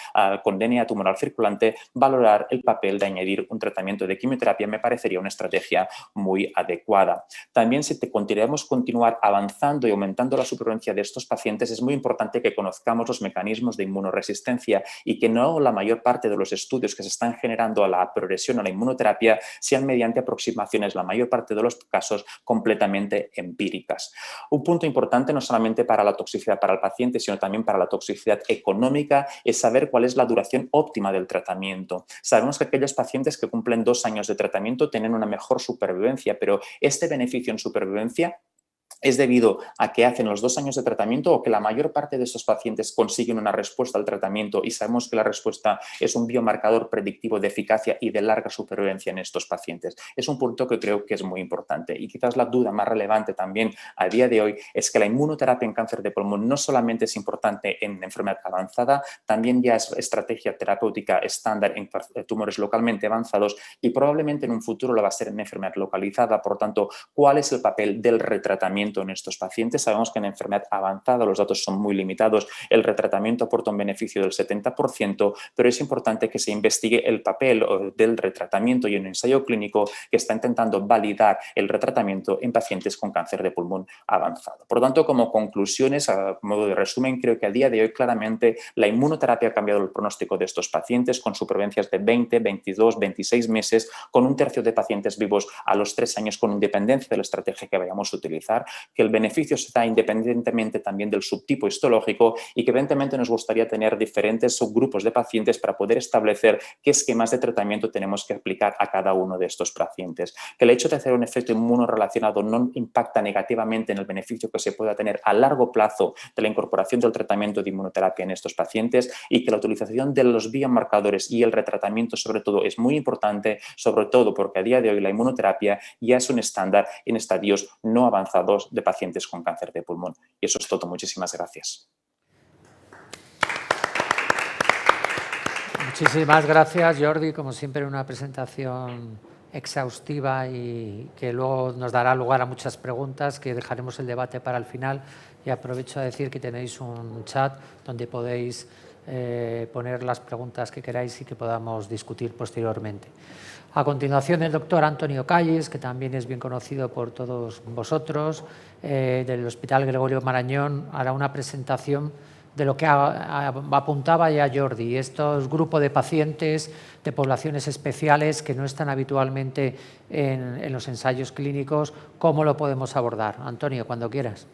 con DNA DNA tumoral circulante, valorar el papel de añadir un tratamiento de quimioterapia me parecería una estrategia muy adecuada. También si queremos continuar avanzando y aumentando la supervivencia de estos pacientes, es muy importante que conozcamos los mecanismos de inmunoresistencia y que no la mayor parte de los estudios que se están generando a la progresión a la inmunoterapia sean mediante aproximaciones, la mayor parte de los casos, completamente empíricas. Un punto importante no solamente para la toxicidad para el paciente, sino también para la toxicidad económica es saber cuál es la duración óptima del tratamiento. Sabemos que aquellos pacientes que cumplen 2 años de tratamiento tienen una mejor supervivencia, pero este beneficio en supervivencia es debido a que hacen los 2 años de tratamiento o que la mayor parte de estos pacientes consiguen una respuesta al tratamiento y sabemos que la respuesta es un biomarcador predictivo de eficacia y de larga supervivencia en estos pacientes. Es un punto que creo que es muy importante y quizás la duda más relevante también a día de hoy es que la inmunoterapia en cáncer de pulmón no solamente es importante en enfermedad avanzada, también ya es estrategia terapéutica estándar en tumores localmente avanzados y probablemente en un futuro lo va a ser en enfermedad localizada. Por tanto, ¿cuál es el papel del retratamiento en estos pacientes? Sabemos que en enfermedad avanzada los datos son muy limitados, el retratamiento aporta un beneficio del 70%, pero es importante que se investigue el papel del retratamiento y en un ensayo clínico que está intentando validar el retratamiento en pacientes con cáncer de pulmón avanzado. Por lo tanto, como conclusiones, a modo de resumen, creo que a día de hoy claramente la inmunoterapia ha cambiado el pronóstico de estos pacientes con supervivencias de 20, 22, 26 meses, con 1/3 de pacientes vivos a los 3 años con independencia de la estrategia que vayamos a utilizar, que el beneficio se da independientemente también del subtipo histológico y que evidentemente nos gustaría tener diferentes subgrupos de pacientes para poder establecer qué esquemas de tratamiento tenemos que aplicar a cada uno de estos pacientes. Que el hecho de hacer un efecto inmunorrelacionado no impacta negativamente en el beneficio que se pueda tener a largo plazo de la incorporación del tratamiento de inmunoterapia en estos pacientes y que la utilización de los biomarcadores y el retratamiento sobre todo es muy importante, sobre todo porque a día de hoy la inmunoterapia ya es un estándar en estadios no avanzados de pacientes con cáncer de pulmón. Y eso es todo. Muchísimas gracias. Muchísimas gracias, Jordi. Como siempre, una presentación exhaustiva y que luego nos dará lugar a muchas preguntas, que dejaremos el debate para el final. Y aprovecho a decir que tenéis un chat donde podéis poner las preguntas que queráis y que podamos discutir posteriormente. A continuación, el doctor Antonio Calles, que también es bien conocido por todos vosotros, del Hospital Gregorio Marañón, hará una presentación de lo que apuntaba ya Jordi, estos grupos de pacientes de poblaciones especiales que no están habitualmente en los ensayos clínicos. ¿Cómo lo podemos abordar? Antonio, cuando quieras.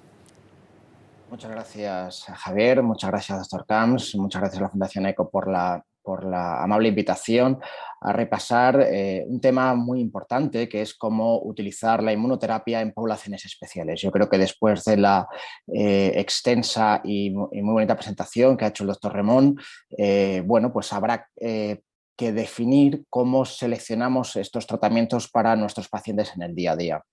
Muchas gracias, Javier. Muchas gracias, doctor Camps. Muchas gracias a la Fundación ECO por la amable invitación a repasar un tema muy importante, que es cómo utilizar la inmunoterapia en poblaciones especiales. Yo creo que después de la extensa y muy bonita presentación que ha hecho el doctor Remón, bueno, pues habrá que definir cómo seleccionamos estos tratamientos para nuestros pacientes en el día a día.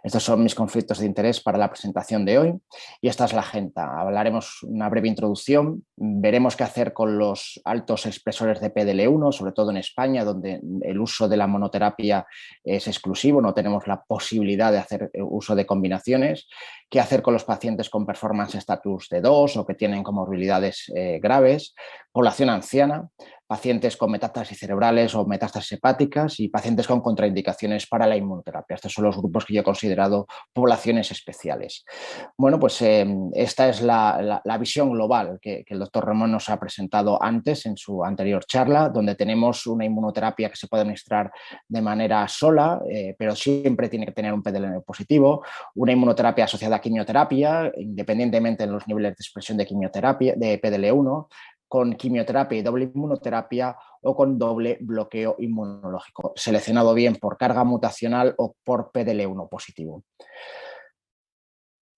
Estos son mis conflictos de interés para la presentación de hoy y esta es la agenda. Hablaremos una breve introducción, veremos qué hacer con los altos expresores de PDL1, sobre todo en España, donde el uso de la monoterapia es exclusivo, no tenemos la posibilidad de hacer uso de combinaciones, qué hacer con los pacientes con performance status de 2 o que tienen comorbilidades graves, población anciana, pacientes con metástasis cerebrales o metástasis hepáticas y pacientes con contraindicaciones para la inmunoterapia. Estos son los grupos que yo he considerado poblaciones especiales. Bueno, pues esta es la visión global que el doctor Remón nos ha presentado antes en su anterior charla, donde tenemos una inmunoterapia que se puede administrar de manera sola, pero siempre tiene que tener un PDL positivo, una inmunoterapia asociada a quimioterapia, independientemente de los niveles de expresión de quimioterapia, de PDL1, con quimioterapia y doble inmunoterapia o con doble bloqueo inmunológico, seleccionado bien por carga mutacional o por PDL1 positivo.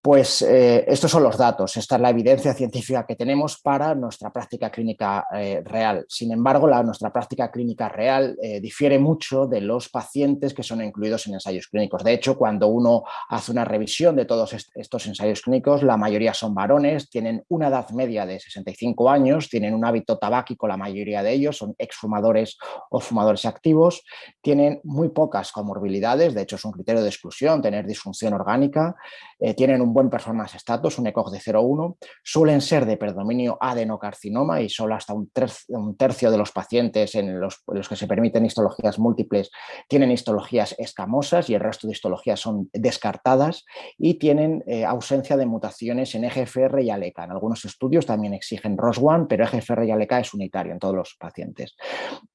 Pues estos son los datos, esta es la evidencia científica que tenemos para nuestra práctica clínica real. Sin embargo, nuestra práctica clínica real difiere mucho de los pacientes que son incluidos en ensayos clínicos. De hecho, cuando uno hace una revisión de todos estos ensayos clínicos, la mayoría son varones, tienen una edad media de 65 años, tienen un hábito tabáquico, la mayoría de ellos son exfumadores o fumadores activos, tienen muy pocas comorbilidades, de hecho es un criterio de exclusión tener disfunción orgánica, tienen un un buen performance status, un ECOG de 0,1, suelen ser de predominio adenocarcinoma y solo hasta un tercio de los pacientes en los que se permiten histologías múltiples tienen histologías escamosas y el resto de histologías son descartadas y tienen ausencia de mutaciones en EGFR y ALK. En algunos estudios también exigen ROS1, pero EGFR y ALK es unitario en todos los pacientes.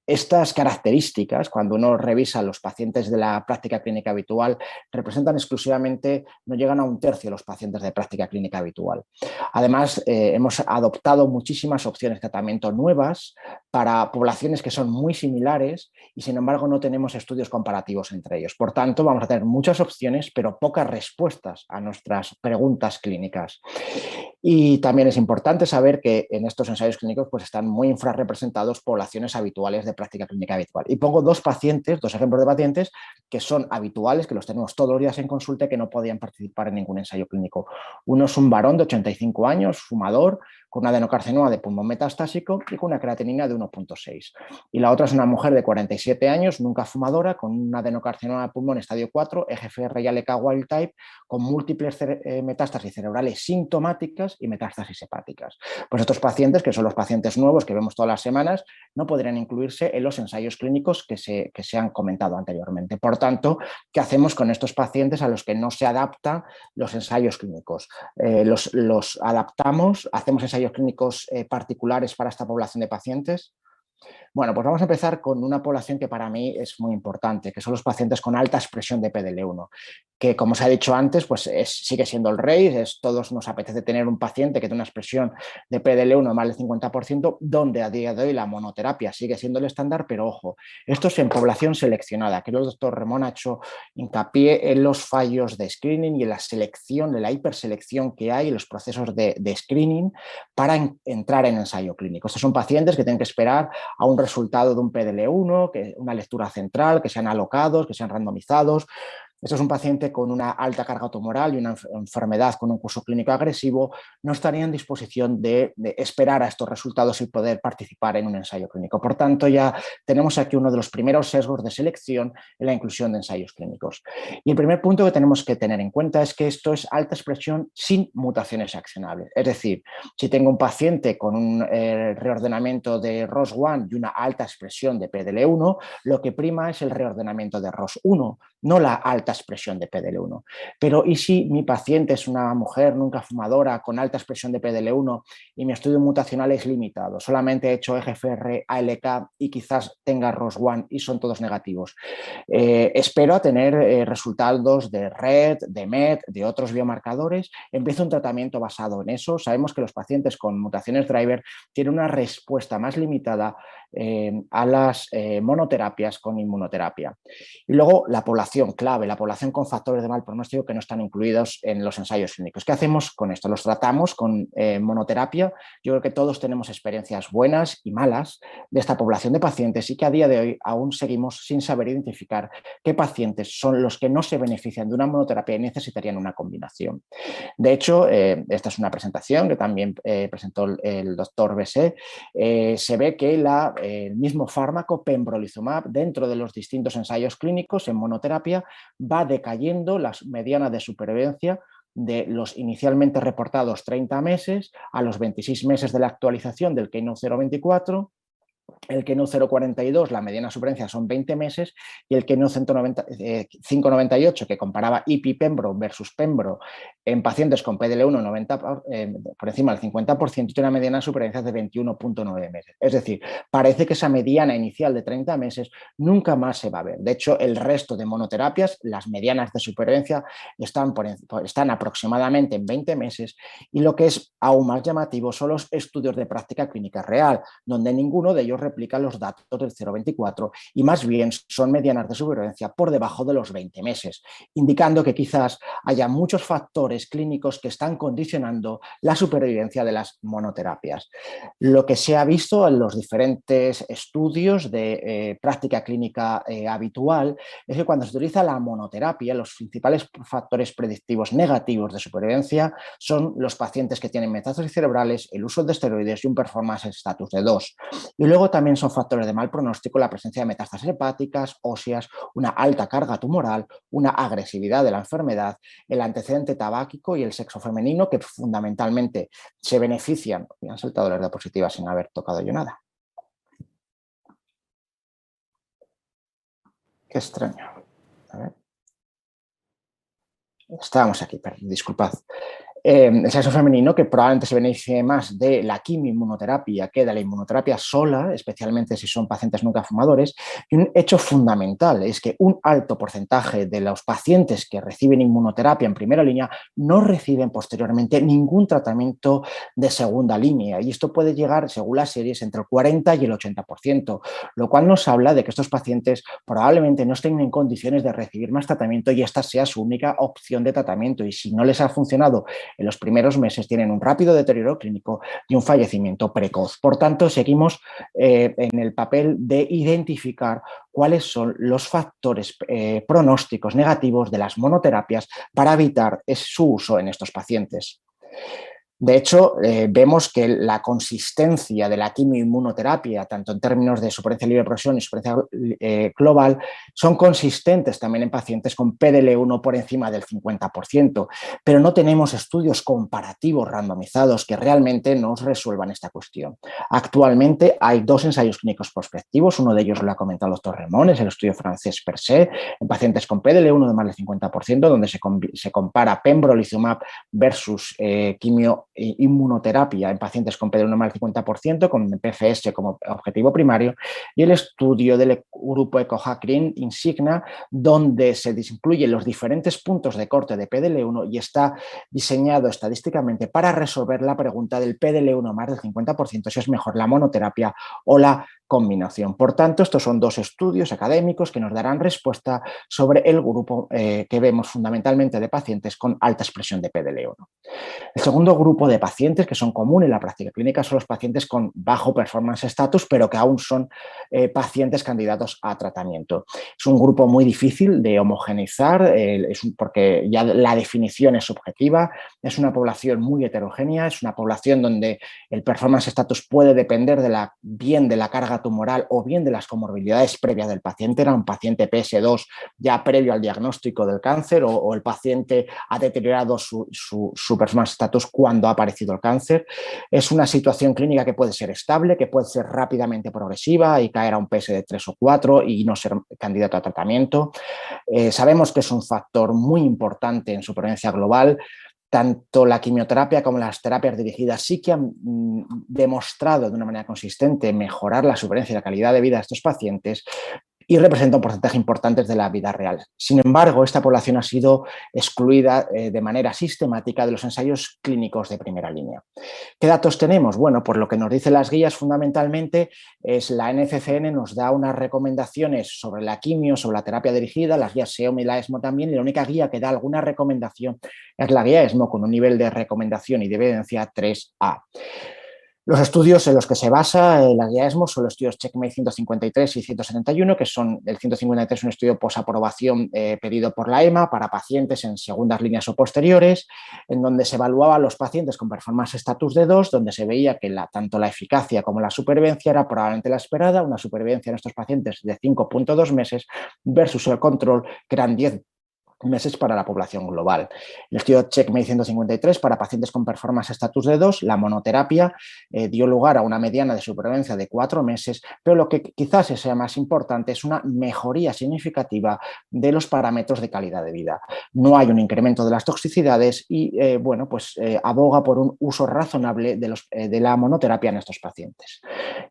Estas características, cuando uno revisa los pacientes de la práctica clínica habitual, representan exclusivamente, no llegan a un tercio de los pacientes de práctica clínica habitual. Además, hemos adoptado muchísimas opciones de tratamiento nuevas para poblaciones que son muy similares y, sin embargo, no tenemos estudios comparativos entre ellos. Por tanto, vamos a tener muchas opciones, pero pocas respuestas a nuestras preguntas clínicas. Y también es importante saber que en estos ensayos clínicos pues, están muy infrarrepresentados poblaciones habituales de práctica clínica habitual. Y pongo dos ejemplos de pacientes que son habituales, que los tenemos todos los días en consulta y que no podían participar en ningún ensayo clínico. Uno es un varón de 85 años, fumador, con un adenocarcinoma de pulmón metastásico y con una creatinina de 1,6. Y la otra es una mujer de 47 años, nunca fumadora, con un adenocarcinoma de pulmón estadio 4, EGFR y ALK wild type, con múltiples metástasis cerebrales sintomáticas y metástasis hepáticas. Pues estos pacientes, que son los pacientes nuevos que vemos todas las semanas, no podrían incluirse en los ensayos clínicos que se han comentado anteriormente. Por tanto, ¿qué hacemos con estos pacientes a los que no se adaptan los ensayos clínicos? Los adaptamos, hacemos ensayos clínicos particulares para esta población de pacientes. Bueno, pues vamos a empezar con una población que para mí es muy importante, que son los pacientes con alta expresión de PDL1, que como se ha dicho antes, pues sigue siendo el rey. Todos nos apetece tener un paciente que tiene una expresión de PDL1 de más del 50%, donde a día de hoy la monoterapia sigue siendo el estándar, pero ojo, esto es en población seleccionada. Creo que el doctor Ramón ha hecho hincapié en los fallos de screening y en la selección, en la hiperselección que hay en los procesos de screening para entrar en ensayo clínico. Estos son pacientes que tienen que esperar a un resultado de un PDL1, una lectura central, que sean alocados, que sean randomizados. Esto es un paciente con una alta carga tumoral y una enfermedad con un curso clínico agresivo, no estaría en disposición de esperar a estos resultados y poder participar en un ensayo clínico. Por tanto, ya tenemos aquí uno de los primeros sesgos de selección en la inclusión de ensayos clínicos. Y el primer punto que tenemos que tener en cuenta es que esto es alta expresión sin mutaciones accionables. Es decir, si tengo un paciente con un reordenamiento de ROS1 y una alta expresión de PDL1, lo que prima es el reordenamiento de ROS1, no la alta expresión de PDL1. Pero ¿y si mi paciente es una mujer nunca fumadora con alta expresión de PDL1 y mi estudio mutacional es limitado? Solamente he hecho EGFR, ALK y quizás tenga ROS1 y son todos negativos. Espero a tener resultados de RET, de MET, de otros biomarcadores. Empiezo un tratamiento basado en eso. Sabemos que los pacientes con mutaciones driver tienen una respuesta más limitada a las monoterapias con inmunoterapia. Y luego la población clave, la población con factores de mal pronóstico que no están incluidos en los ensayos clínicos. ¿Qué hacemos con esto? Los tratamos con monoterapia. Yo creo que todos tenemos experiencias buenas y malas de esta población de pacientes y que a día de hoy aún seguimos sin saber identificar qué pacientes son los que no se benefician de una monoterapia y necesitarían una combinación. De hecho, esta es una presentación que también presentó el doctor Bessé. Se ve que el mismo fármaco pembrolizumab dentro de los distintos ensayos clínicos en monoterapia va decayendo las medianas de supervivencia de los inicialmente reportados 30 meses a los 26 meses de la actualización del Keynote 024. El Keynote 042, la mediana supervivencia son 20 meses, y el Keynote 598, que comparaba IPI-Pembro versus Pembro en pacientes con PDL1 por encima del 50%, tiene una mediana supervivencia de 21,9 meses. Es decir, parece que esa mediana inicial de 30 meses nunca más se va a ver. De hecho, el resto de monoterapias, las medianas de supervivencia están aproximadamente en 20 meses, y lo que es aún más llamativo son los estudios de práctica clínica real, donde ninguno de ellos replica los datos del 0,24 y más bien son medianas de supervivencia por debajo de los 20 meses, indicando que quizás haya muchos factores clínicos que están condicionando la supervivencia de las monoterapias. Lo que se ha visto en los diferentes estudios de práctica clínica habitual es que cuando se utiliza la monoterapia, los principales factores predictivos negativos de supervivencia son los pacientes que tienen metástasis cerebrales, el uso de esteroides y un performance status de 2. Y luego luego también son factores de mal pronóstico la presencia de metástasis hepáticas, óseas, una alta carga tumoral, una agresividad de la enfermedad, el antecedente tabáquico y el sexo femenino, que fundamentalmente se benefician. Me han saltado las diapositivas sin haber tocado yo nada. Qué extraño. A ver. Estábamos aquí, disculpad. El sexo femenino, que probablemente se beneficie más de la quimioinmunoterapia que de la inmunoterapia sola, especialmente si son pacientes nunca fumadores. Y un hecho fundamental es que un alto porcentaje de los pacientes que reciben inmunoterapia en primera línea no reciben posteriormente ningún tratamiento de segunda línea. Y esto puede llegar, según las series, entre el 40 y el 80%, lo cual nos habla de que estos pacientes probablemente no estén en condiciones de recibir más tratamiento y esta sea su única opción de tratamiento. Y si no les ha funcionado en los primeros meses, tienen un rápido deterioro clínico y un fallecimiento precoz. Por tanto, seguimos en el papel de identificar cuáles son los factores pronósticos negativos de las monoterapias para evitar su uso en estos pacientes. De hecho, vemos que la consistencia de la quimioinmunoterapia, tanto en términos de supervivencia libre de progresión y supervivencia global, son consistentes también en pacientes con PDL1 por encima del 50%, pero no tenemos estudios comparativos randomizados que realmente nos resuelvan esta cuestión. Actualmente hay 2 ensayos clínicos prospectivos, uno de ellos lo ha comentado el doctor Remón, es el estudio francés PERSE, en pacientes con PDL1 de más del 50%, donde se compara pembrolizumab versus inmunoterapia en pacientes con PDL1 más del 50%, con PFS como objetivo primario, y el estudio del grupo ECOHACRIN Insigna, donde se incluyen los diferentes puntos de corte de PDL1 y está diseñado estadísticamente para resolver la pregunta del PDL1 más del 50%, si es mejor la monoterapia o la combinación. Por tanto, estos son 2 estudios académicos que nos darán respuesta sobre el grupo que vemos fundamentalmente de pacientes con alta expresión de PDL1. El segundo grupo de pacientes que son comunes en la práctica clínica son los pacientes con bajo performance status, pero que aún son pacientes candidatos a tratamiento. Es un grupo muy difícil de homogeneizar, porque ya la definición es subjetiva, es una población muy heterogénea, es una población donde el performance status puede depender bien de la carga tumoral o bien de las comorbilidades previas del paciente. Era un paciente PS2 ya previo al diagnóstico del cáncer o el paciente ha deteriorado su performance status cuando ha aparecido el cáncer. Es una situación clínica que puede ser estable, que puede ser rápidamente progresiva y caer a un PS de 3 o 4 y no ser candidato a tratamiento. Sabemos que es un factor muy importante en supervivencia global. Tanto la quimioterapia como las terapias dirigidas sí que han demostrado de una manera consistente mejorar la supervivencia y la calidad de vida de estos pacientes y representa un porcentaje importante de la vida real. Sin embargo, esta población ha sido excluida de manera sistemática de los ensayos clínicos de primera línea. ¿Qué datos tenemos? Bueno, por lo que nos dicen las guías fundamentalmente es la NCCN nos da unas recomendaciones sobre la quimio, sobre la terapia dirigida, las guías SEOM y la ESMO también, y la única guía que da alguna recomendación es la guía ESMO con un nivel de recomendación y de evidencia 3A. Los estudios en los que se basa la guía ESMO son los estudios CheckMate 153 y 171, que son el 153 un estudio posaprobación pedido por la EMA para pacientes en segundas líneas o posteriores, en donde se evaluaba a los pacientes con performance status de 2, donde se veía que tanto la eficacia como la supervivencia era probablemente la esperada, una supervivencia en estos pacientes de 5.2 meses versus el control, que eran 10 meses para la población global. El estudio CheckMate 153 para pacientes con performance status de 2, la monoterapia dio lugar a una mediana de supervivencia de 4 meses, pero lo que quizás sea más importante es una mejoría significativa de los parámetros de calidad de vida. No hay un incremento de las toxicidades y aboga por un uso razonable de la monoterapia en estos pacientes.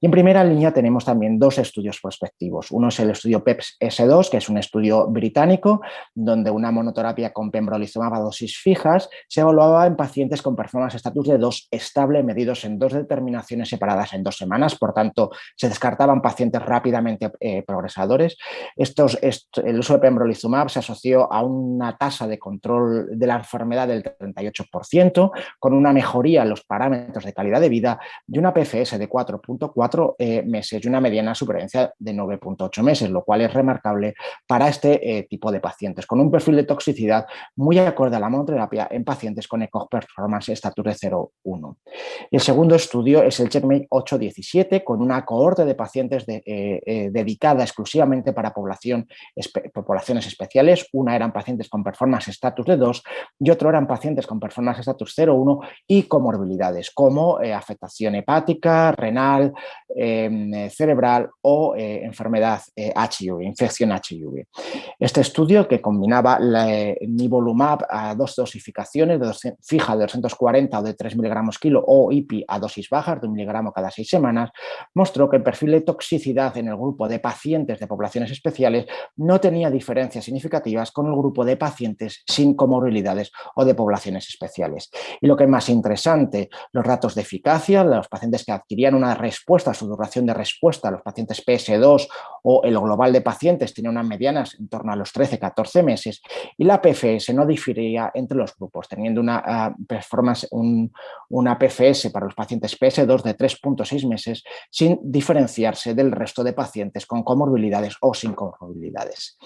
Y en primera línea tenemos también 2 estudios prospectivos. Uno es el estudio PEPS-S2, que es un estudio británico, donde una monoterapia con pembrolizumab a dosis fijas se evaluaba en pacientes con performance status de 2 estable, medidos en 2 determinaciones separadas en 2 semanas. Por tanto, se descartaban pacientes rápidamente progresadores. El uso de pembrolizumab se asoció a una tasa de control de la enfermedad del 38%, con una mejoría en los parámetros de calidad de vida y una PFS de 4.4 meses y una mediana supervivencia de 9.8 meses, lo cual es remarcable para este tipo de pacientes, con un perfil de toxicidad muy acorde a la monoterapia en pacientes con ECOG Performance Status de 0,1. El segundo estudio es el CheckMate 817, con una cohorte de pacientes dedicada exclusivamente para poblaciones especiales. Una eran pacientes con Performance Status de 2 y otro eran pacientes con Performance Status 0,1 y comorbilidades como afectación hepática, renal, cerebral o enfermedad HIV, infección HIV. Este estudio, que combinaba nivolumab a dos dosificaciones fija de 240 o de 3 miligramos kilo o IPI a dosis bajas de 1 miligramo cada 6 semanas, mostró que el perfil de toxicidad en el grupo de pacientes de poblaciones especiales no tenía diferencias significativas con el grupo de pacientes sin comorbilidades o de poblaciones especiales. Y lo que es más interesante, los datos de eficacia, los pacientes que adquirían una respuesta, su duración de respuesta, los pacientes PS2 o el global de pacientes tenía unas medianas en torno a los 13-14 meses, y la PFS no difería entre los grupos, teniendo una PFS para los pacientes PS2 de 3,6 meses, sin diferenciarse del resto de pacientes con comorbilidades o sin comorbilidades.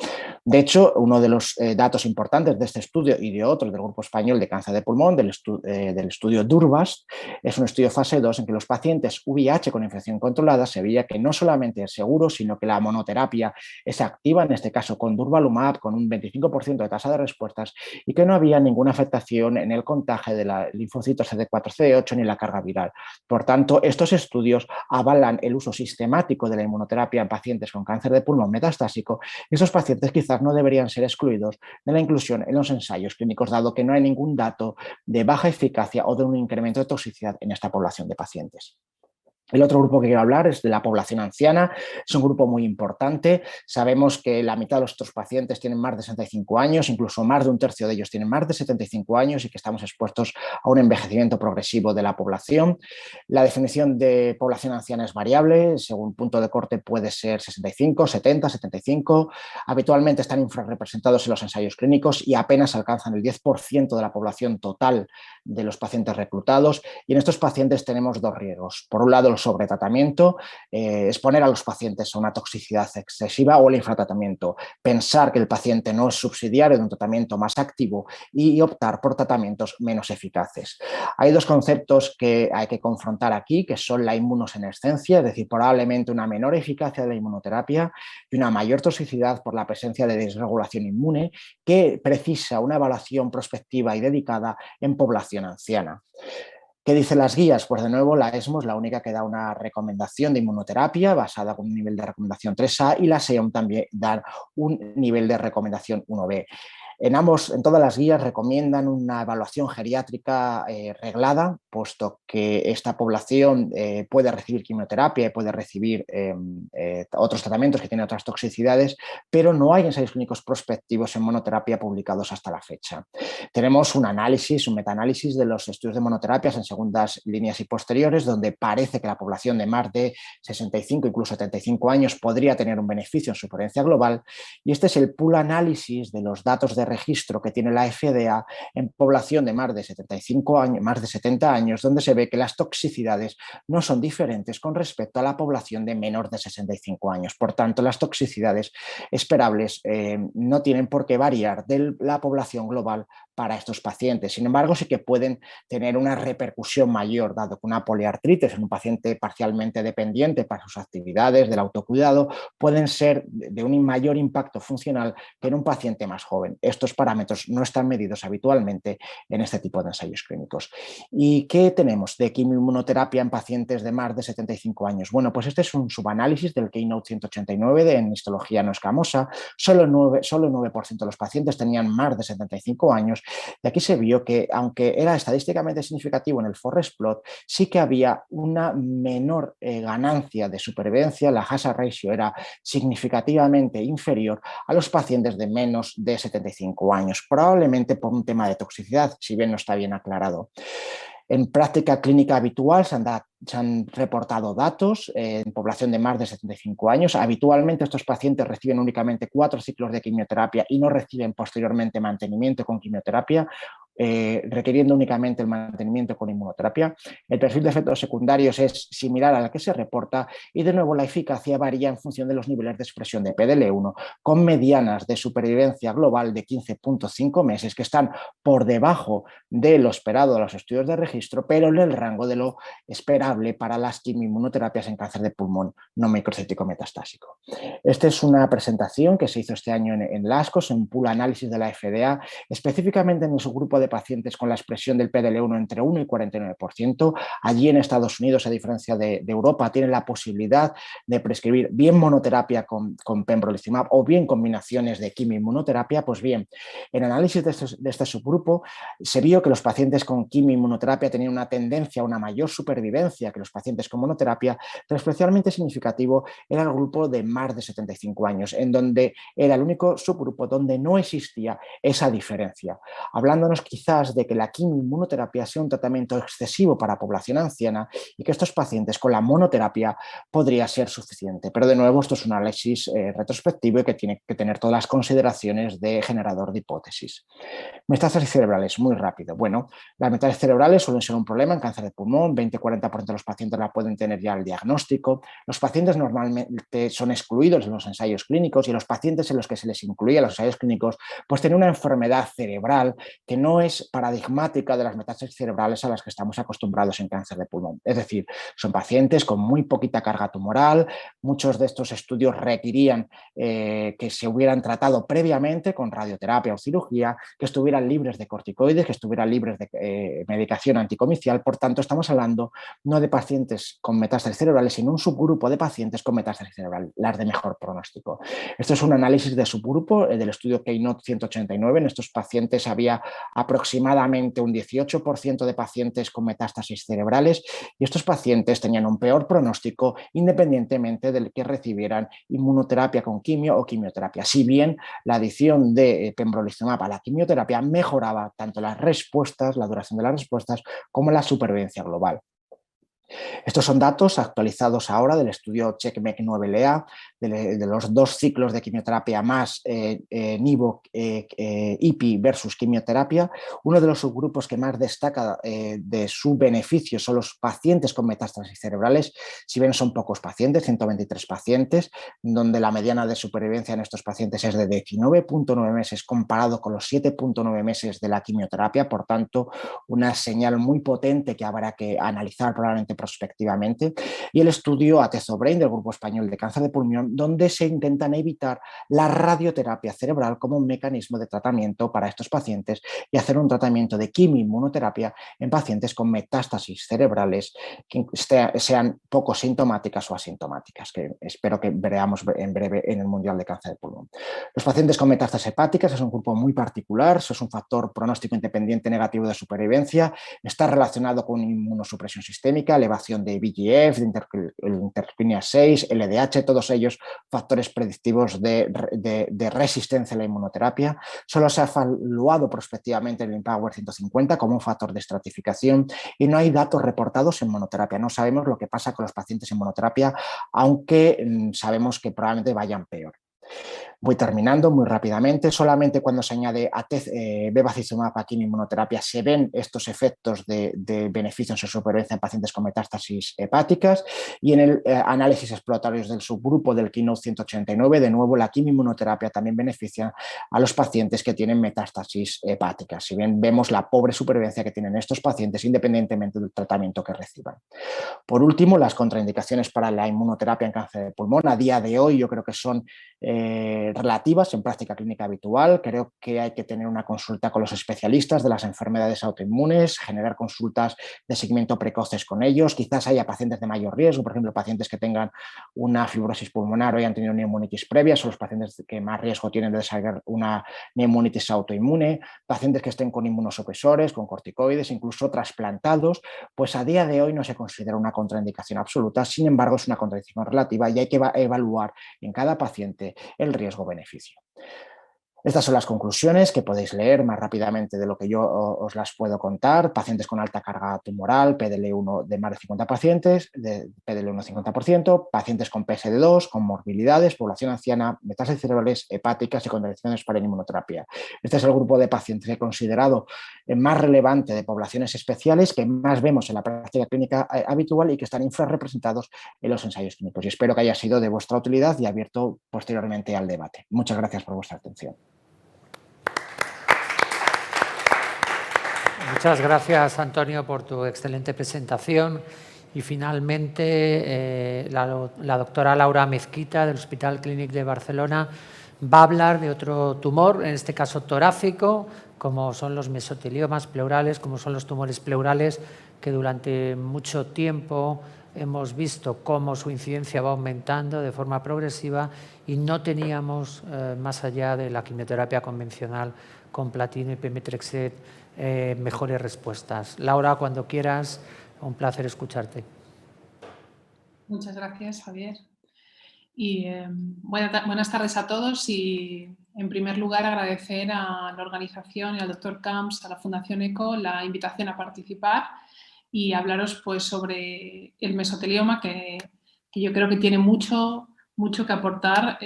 De hecho, uno de los datos importantes de este estudio y de otro del grupo español de cáncer de pulmón, del estudio DURVAST, es un estudio fase 2 en que los pacientes VIH con infección controlada se veía que no solamente es seguro, sino que la monoterapia es activa, en este caso con durvalumab, con un 25% de tasa de respuestas, y que no había ninguna afectación en el contagio de la linfocitos CD4-CD8 ni la carga viral. Por tanto, estos estudios avalan el uso sistemático de la inmunoterapia en pacientes con cáncer de pulmón metastásico, y estos pacientes quizás no deberían ser excluidos de la inclusión en los ensayos clínicos, dado que no hay ningún dato de baja eficacia o de un incremento de toxicidad en esta población de pacientes. El otro grupo que quiero hablar es de la población anciana. Es un grupo muy importante. Sabemos que la mitad de nuestros pacientes tienen más de 65 años, incluso más de un tercio de ellos tienen más de 75 años, y que estamos expuestos a un envejecimiento progresivo de la población. La definición de población anciana es variable. Según punto de corte puede ser 65, 70, 75. Habitualmente están infrarrepresentados en los ensayos clínicos y apenas alcanzan el 10% de la población total de los pacientes reclutados. Y en estos pacientes tenemos dos riesgos. Por un lado, el sobretratamiento, exponer a los pacientes a una toxicidad excesiva, o el infratratamiento, pensar que el paciente no es subsidiario de un tratamiento más activo y optar por tratamientos menos eficaces. Hay dos conceptos que hay que confrontar aquí, que son la inmunosenescencia, es decir, probablemente una menor eficacia de la inmunoterapia y una mayor toxicidad por la presencia de desregulación inmune, que precisa una evaluación prospectiva y dedicada en población anciana. ¿Qué dicen las guías? Pues de nuevo la ESMO es la única que da una recomendación de inmunoterapia basada con un nivel de recomendación 3A, y la SEOM también da un nivel de recomendación 1B. En todas las guías recomiendan una evaluación geriátrica reglada, puesto que esta población puede recibir quimioterapia y puede recibir otros tratamientos que tienen otras toxicidades, pero no hay ensayos clínicos prospectivos en monoterapia publicados hasta la fecha. Tenemos un metaanálisis de los estudios de monoterapias en segundas líneas y posteriores, donde parece que la población de más de 65, incluso 75 años podría tener un beneficio en supervivencia global, y este es el pool análisis de los datos de registro que tiene la FDA en población de más de 75 años, más de 70 años, donde se ve que las toxicidades no son diferentes con respecto a la población de menor de 65 años. Por tanto, las toxicidades esperables no tienen por qué variar de la población global para estos pacientes. Sin embargo, sí que pueden tener una repercusión mayor, dado que una poliartritis en un paciente parcialmente dependiente para sus actividades del autocuidado pueden ser de un mayor impacto funcional que en un paciente más joven. Estos parámetros no están medidos habitualmente en este tipo de ensayos clínicos. ¿Y qué tenemos de quimioinmunoterapia en pacientes de más de 75 años? Bueno, pues este es un subanálisis del Keynote 189 en histología no escamosa. Solo el 9% de los pacientes tenían más de 75 años, y aquí se vio que, aunque era estadísticamente significativo en el forest plot, sí que había una menor ganancia de supervivencia. La hazard ratio era significativamente inferior a los pacientes de menos de 75 años, probablemente por un tema de toxicidad, si bien no está bien aclarado. En práctica clínica habitual se han reportado datos en población de más de 75 años. Habitualmente estos pacientes reciben únicamente 4 ciclos de quimioterapia y no reciben posteriormente mantenimiento con quimioterapia. requiriendo únicamente el mantenimiento con inmunoterapia. El perfil de efectos secundarios es similar al que se reporta y de nuevo la eficacia varía en función de los niveles de expresión de PDL1 con medianas de supervivencia global de 15.5 meses que están por debajo de lo esperado de los estudios de registro, pero en el rango de lo esperable para las quimioinmunoterapias en cáncer de pulmón no microcítico metastásico. Esta es una presentación que se hizo este año en la ASCO, en pool análisis de la FDA, específicamente en el subgrupo de pacientes con la expresión del PDL1 entre 1 y 49%. Allí en Estados Unidos, a diferencia de Europa, tienen la posibilidad de prescribir bien monoterapia con pembrolizumab o bien combinaciones de quimioinmunoterapia. Pues bien, en análisis de este subgrupo se vio que los pacientes con quimioinmunoterapia tenían una tendencia a una mayor supervivencia que los pacientes con monoterapia, pero especialmente significativo era el grupo de más de 75 años, en donde era el único subgrupo donde no existía esa diferencia, hablándonos quizás de que la quimioinmunoterapia sea un tratamiento excesivo para población anciana y que estos pacientes con la monoterapia podría ser suficiente. Pero de nuevo, esto es un análisis retrospectivo y que tiene que tener todas las consideraciones de generador de hipótesis. Metástasis cerebrales, muy rápido. Bueno, las metástasis cerebrales suelen ser un problema en cáncer de pulmón, 20-40% de los pacientes la pueden tener ya el diagnóstico. Los pacientes normalmente son excluidos en los ensayos clínicos y los pacientes en los que se les incluye los ensayos clínicos pues tienen una enfermedad cerebral que no es paradigmática de las metástasis cerebrales a las que estamos acostumbrados en cáncer de pulmón. Es decir, son pacientes con muy poquita carga tumoral. Muchos de estos estudios requerían que se hubieran tratado previamente con radioterapia o cirugía, que estuvieran libres de corticoides, que estuvieran libres de medicación anticomicial. Por tanto, estamos hablando no de pacientes con metástasis cerebrales, sino un subgrupo de pacientes con metástasis cerebral, las de mejor pronóstico. Esto es un análisis de subgrupo del estudio Keynote 189. En estos pacientes había aproximadamente un 18% de pacientes con metástasis cerebrales y estos pacientes tenían un peor pronóstico independientemente del que recibieran inmunoterapia con quimio o quimioterapia. Si bien la adición de pembrolizumab a la quimioterapia mejoraba tanto las respuestas, la duración de las respuestas, como la supervivencia global. Estos son datos actualizados ahora del estudio CheckMate 9LA, de los 2 ciclos de quimioterapia más nivo IPI versus quimioterapia. Uno de los subgrupos que más destaca de su beneficio son los pacientes con metástasis cerebrales. Si bien son pocos pacientes, 123 pacientes, donde la mediana de supervivencia en estos pacientes es de 19.9 meses comparado con los 7.9 meses de la quimioterapia. Por tanto, una señal muy potente que habrá que analizar probablemente prospectivamente, y el estudio AtezoBrain del Grupo Español de Cáncer de Pulmón, donde se intentan evitar la radioterapia cerebral como un mecanismo de tratamiento para estos pacientes y hacer un tratamiento de quimioinmunoterapia en pacientes con metástasis cerebrales que sean poco sintomáticas o asintomáticas, que espero que veamos en breve en el Mundial de Cáncer de Pulmón. Los pacientes con metástasis hepáticas es un grupo muy particular, eso es un factor pronóstico independiente negativo de supervivencia, está relacionado con inmunosupresión sistémica, elevación de VEGF, de interleuquina 6, LDH, todos ellos factores predictivos de resistencia a la inmunoterapia. Solo se ha evaluado prospectivamente el IMpower 150 como un factor de estratificación y no hay datos reportados en monoterapia. No sabemos lo que pasa con los pacientes en monoterapia, aunque sabemos que probablemente vayan peor. Voy terminando muy rápidamente. Solamente cuando se añade bevacizumab a quimioinmunoterapia se ven estos efectos de beneficios en supervivencia en pacientes con metástasis hepáticas, y en el análisis exploratorios del subgrupo del Keynote 189, de nuevo la quimioinmunoterapia también beneficia a los pacientes que tienen metástasis hepáticas. Si bien vemos la pobre supervivencia que tienen estos pacientes independientemente del tratamiento que reciban. Por último, las contraindicaciones para la inmunoterapia en cáncer de pulmón a día de hoy yo creo que son relativas en práctica clínica habitual. Creo que hay que tener una consulta con los especialistas de las enfermedades autoinmunes, generar consultas de seguimiento precoces con ellos. Quizás haya pacientes de mayor riesgo, por ejemplo, pacientes que tengan una fibrosis pulmonar o hayan tenido neumonitis previa, son los pacientes que más riesgo tienen de desarrollar una neumonitis autoinmune, pacientes que estén con inmunosupresores, con corticoides, incluso trasplantados. Pues a día de hoy no se considera una contraindicación absoluta, sin embargo es una contraindicación relativa y hay que evaluar en cada paciente el riesgo-beneficio. Estas son las conclusiones que podéis leer más rápidamente de lo que yo os las puedo contar. Pacientes con alta carga tumoral, PDL1 de más de 50 pacientes, de PDL1 50%, pacientes con PSD2, con morbilidades, población anciana, metástasis cerebrales, hepáticas y contraindicaciones para inmunoterapia. Este es el grupo de pacientes que he considerado más relevante de poblaciones especiales que más vemos en la práctica clínica habitual y que están infrarrepresentados en los ensayos clínicos. Y espero que haya sido de vuestra utilidad y abierto posteriormente al debate. Muchas gracias por vuestra atención. Muchas gracias, Antonio, por tu excelente presentación. Y finalmente, la doctora Laura Mezquita, del Hospital Clínic de Barcelona, va a hablar de otro tumor, en este caso torácico, como son los mesoteliomas pleurales, como son los tumores pleurales, que durante mucho tiempo hemos visto cómo su incidencia va aumentando de forma progresiva y no teníamos, más allá de la quimioterapia convencional con platino y pemetrexed, mejores respuestas. Laura, cuando quieras, un placer escucharte. Muchas gracias, Javier. Y buenas tardes a todos y, en primer lugar, agradecer a la organización y al Dr. Camps, a la Fundación ECO, la invitación a participar y hablaros pues, sobre el mesotelioma, que yo creo que tiene mucho que aportar.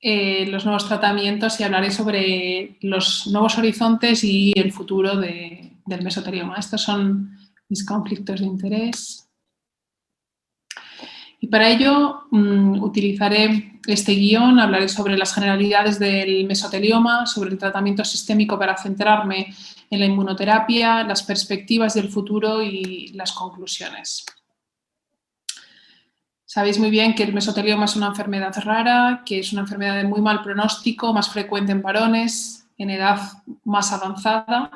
Los nuevos tratamientos y hablaré sobre los nuevos horizontes y el futuro del mesotelioma. Estos son mis conflictos de interés. Y para ello utilizaré este guión, hablaré sobre las generalidades del mesotelioma, sobre el tratamiento sistémico para centrarme en la inmunoterapia, las perspectivas del futuro y las conclusiones. Sabéis muy bien que el mesotelioma es una enfermedad rara, que es una enfermedad de muy mal pronóstico, más frecuente en varones, en edad más avanzada,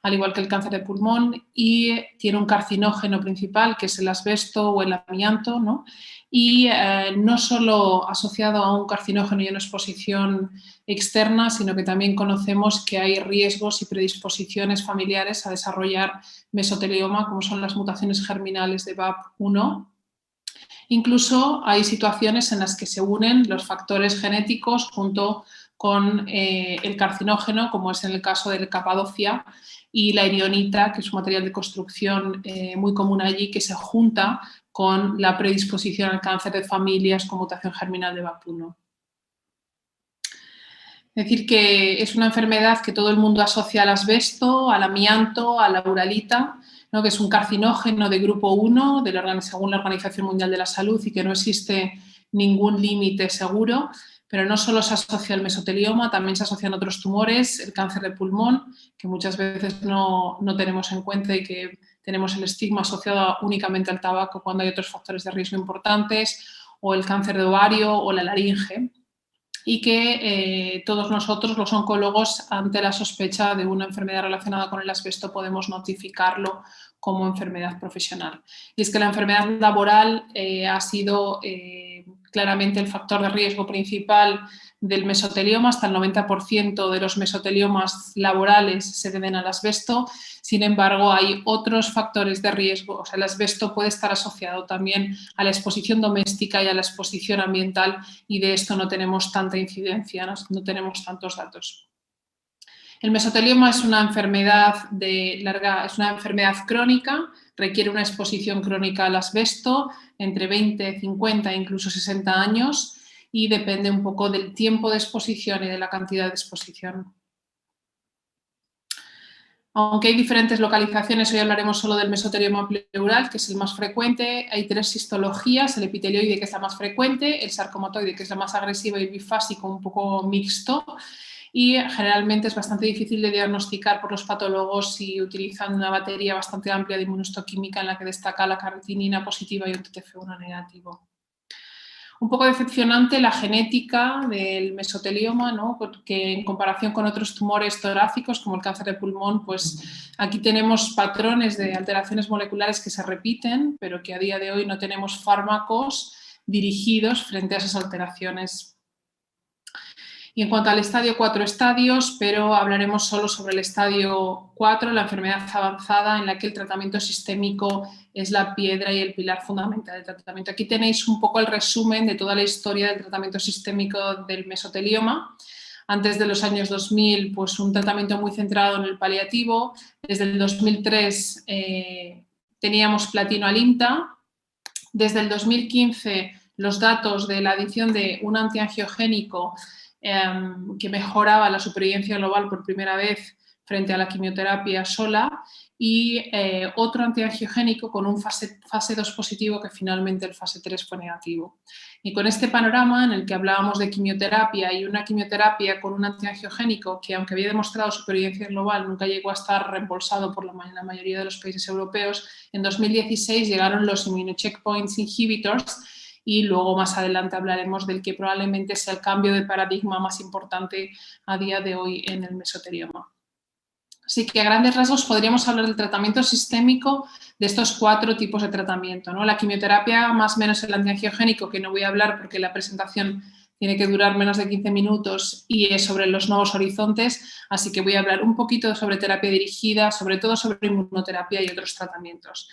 al igual que el cáncer de pulmón, y tiene un carcinógeno principal, que es el asbesto o el amianto, ¿no? Y no solo asociado a un carcinógeno y una exposición externa, sino que también conocemos que hay riesgos y predisposiciones familiares a desarrollar mesotelioma, como son las mutaciones germinales de BAP1. Incluso hay situaciones en las que se unen los factores genéticos junto con el carcinógeno, como es en el caso del Capadocia, y la erionita, que es un material de construcción muy común allí, que se junta con la predisposición al cáncer de familias con mutación germinal de BAP1. Es decir, que es una enfermedad que todo el mundo asocia al asbesto, al amianto, a la uralita, ¿no? Que es un carcinógeno de grupo 1 según la Organización Mundial de la Salud y que no existe ningún límite seguro, pero no solo se asocia al mesotelioma, también se asocian otros tumores, el cáncer de pulmón, que muchas veces no tenemos en cuenta y que tenemos el estigma asociado únicamente al tabaco cuando hay otros factores de riesgo importantes, o el cáncer de ovario o la laringe. Y que todos nosotros, los oncólogos, ante la sospecha de una enfermedad relacionada con el asbesto, podemos notificarlo como enfermedad profesional. Y es que la enfermedad laboral ha sido claramente el factor de riesgo principal del mesotelioma. Hasta el 90% de los mesoteliomas laborales se deben al asbesto. Sin embargo, hay otros factores de riesgo. O sea, el asbesto puede estar asociado también a la exposición doméstica y a la exposición ambiental, y de esto no tenemos tanta incidencia, no tenemos tantos datos. El mesotelioma es una enfermedad es una enfermedad crónica, requiere una exposición crónica al asbesto entre 20, 50 e incluso 60 años y depende un poco del tiempo de exposición y de la cantidad de exposición. Aunque hay diferentes localizaciones, hoy hablaremos solo del mesotelioma pleural, que es el más frecuente. Hay 3 histologías, el epitelioide, que es la más frecuente, el sarcomatoide, que es la más agresiva, y el bifásico, un poco mixto. Y generalmente es bastante difícil de diagnosticar por los patólogos si utilizan una batería bastante amplia de inmunohistoquímica en la que destaca la carnitina positiva y un TTF1 negativo. Un poco decepcionante la genética del mesotelioma, ¿no? Porque en comparación con otros tumores torácicos como el cáncer de pulmón, pues aquí tenemos patrones de alteraciones moleculares que se repiten, pero que a día de hoy no tenemos fármacos dirigidos frente a esas alteraciones. Y en cuanto al estadio, 4 estadios, pero hablaremos solo sobre el estadio 4, la enfermedad avanzada, en la que el tratamiento sistémico es la piedra y el pilar fundamental del tratamiento. Aquí tenéis un poco el resumen de toda la historia del tratamiento sistémico del mesotelioma. Antes de los años 2000, pues un tratamiento muy centrado en el paliativo. Desde el 2003 teníamos platino Alimta. Desde el 2015, los datos de la adición de un antiangiogénico que mejoraba la supervivencia global por primera vez frente a la quimioterapia sola y otro antiangiogénico con un fase 2 positivo que finalmente el fase 3 fue negativo. Y con este panorama en el que hablábamos de quimioterapia y una quimioterapia con un antiangiogénico que, aunque había demostrado supervivencia global, nunca llegó a estar reembolsado por la mayoría de los países europeos, en 2016 llegaron los immunocheckpoint inhibitors y luego más adelante hablaremos del que probablemente sea el cambio de paradigma más importante a día de hoy en el mesotelioma. Así que a grandes rasgos podríamos hablar del tratamiento sistémico de estos 4 tipos de tratamiento, ¿no? La quimioterapia más o menos el antiangiogénico, que no voy a hablar porque la presentación tiene que durar menos de 15 minutos y es sobre los nuevos horizontes, así que voy a hablar un poquito sobre terapia dirigida, sobre todo sobre inmunoterapia y otros tratamientos.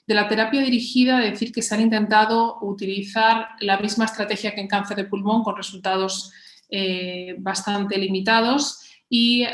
De la terapia dirigida, decir que se han intentado utilizar la misma estrategia que en cáncer de pulmón con resultados bastante limitados y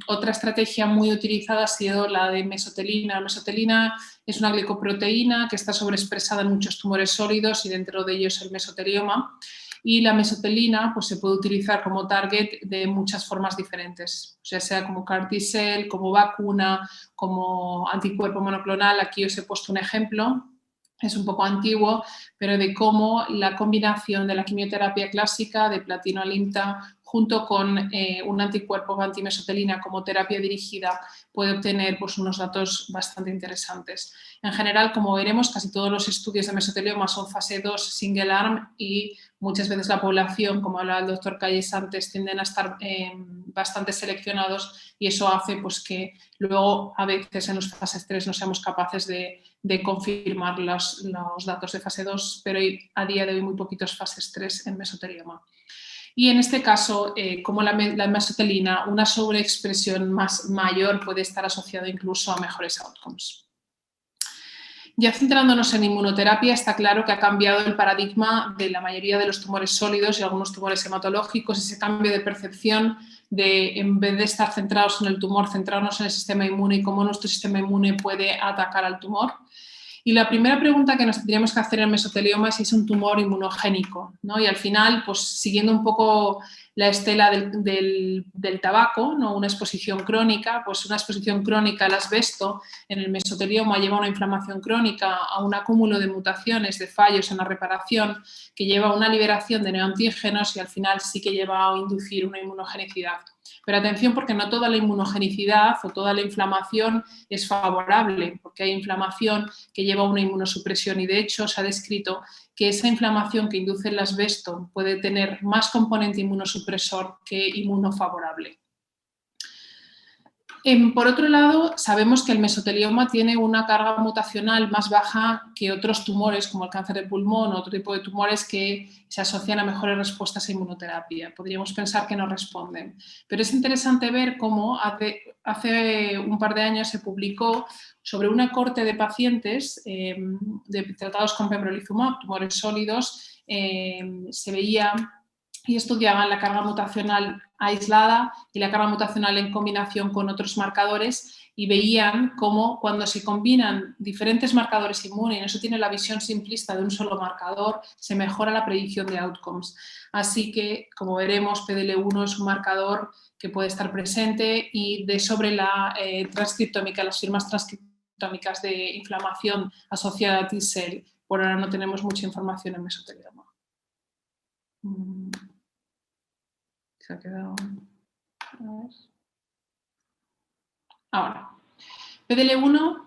otra estrategia muy utilizada ha sido la de mesotelina. La mesotelina es una glicoproteína que está sobreexpresada en muchos tumores sólidos y dentro de ellos el mesotelioma. Y la mesotelina pues, se puede utilizar como target de muchas formas diferentes, ya sea como CAR T-cell, como vacuna, como anticuerpo monoclonal. Aquí os he puesto un ejemplo, es un poco antiguo, pero de cómo la combinación de la quimioterapia clásica de platino Alimta junto con un anticuerpo antimesotelina como terapia dirigida puede obtener pues, unos datos bastante interesantes. En general, como veremos, casi todos los estudios de mesotelioma son fase 2 single arm y muchas veces la población, como hablaba el doctor Calles antes, tienden a estar bastante seleccionados y eso hace pues, que luego a veces en los fases 3 no seamos capaces de confirmar los datos de fase 2, pero hay a día de hoy muy poquitos fases 3 en mesotelioma. Y en este caso, como la mesotelina, una sobreexpresión mayor puede estar asociada incluso a mejores outcomes. Ya centrándonos en inmunoterapia, está claro que ha cambiado el paradigma de la mayoría de los tumores sólidos y algunos tumores hematológicos, ese cambio de percepción de, en vez de estar centrados en el tumor, centrarnos en el sistema inmune y cómo nuestro sistema inmune puede atacar al tumor. Y la primera pregunta que nos tendríamos que hacer en el mesotelioma es si es un tumor inmunogénico, ¿no? Y al final, pues siguiendo un poco la estela del tabaco, ¿no? Una exposición crónica, pues una exposición crónica al asbesto en el mesotelioma lleva a una inflamación crónica, a un acúmulo de mutaciones, de fallos en la reparación, que lleva a una liberación de neoantígenos y al final sí que lleva a inducir una inmunogenicidad. Pero atención, porque no toda la inmunogenicidad o toda la inflamación es favorable, porque hay inflamación que lleva a una inmunosupresión y de hecho se ha descrito que esa inflamación que induce el asbesto puede tener más componente inmunosupresor que inmunofavorable. Por otro lado, sabemos que el mesotelioma tiene una carga mutacional más baja que otros tumores como el cáncer de pulmón o otro tipo de tumores que se asocian a mejores respuestas a inmunoterapia. Podríamos pensar que no responden. Pero es interesante ver cómo hace un par de años se publicó sobre una corte de pacientes tratados con pembrolizumab, tumores sólidos, se veía y estudiaban la carga mutacional aislada y la carga mutacional en combinación con otros marcadores y veían cómo cuando se combinan diferentes marcadores inmunes, y no se tiene la visión simplista de un solo marcador, se mejora la predicción de outcomes. Así que, como veremos, PDL1 es un marcador que puede estar presente y sobre la transcriptómica, las firmas transcriptómicas de inflamación asociada a T-cell, por ahora no tenemos mucha información en mesotelioma. Se ha quedado. A ver. Ahora, PDL1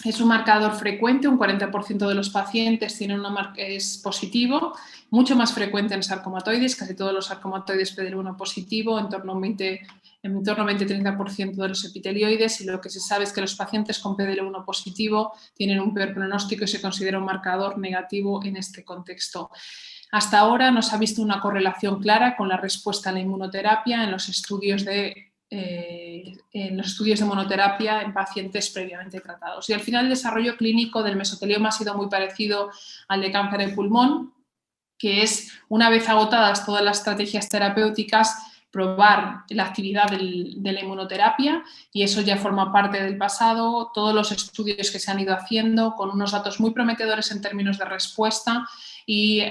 es un marcador frecuente, un 40% de los pacientes tienen es positivo, mucho más frecuente en sarcomatoides, casi todos los sarcomatoides PDL1 positivo, en torno a un 20-30% de los epitelioides, y lo que se sabe es que los pacientes con PDL1 positivo tienen un peor pronóstico y se considera un marcador negativo en este contexto. Hasta ahora no se ha visto una correlación clara con la respuesta a la inmunoterapia en los estudios de monoterapia en pacientes previamente tratados. Y al final el desarrollo clínico del mesotelioma ha sido muy parecido al de cáncer de pulmón, que es, una vez agotadas todas las estrategias terapéuticas, probar la actividad de la inmunoterapia, y eso ya forma parte del pasado. Todos los estudios que se han ido haciendo con unos datos muy prometedores en términos de respuesta y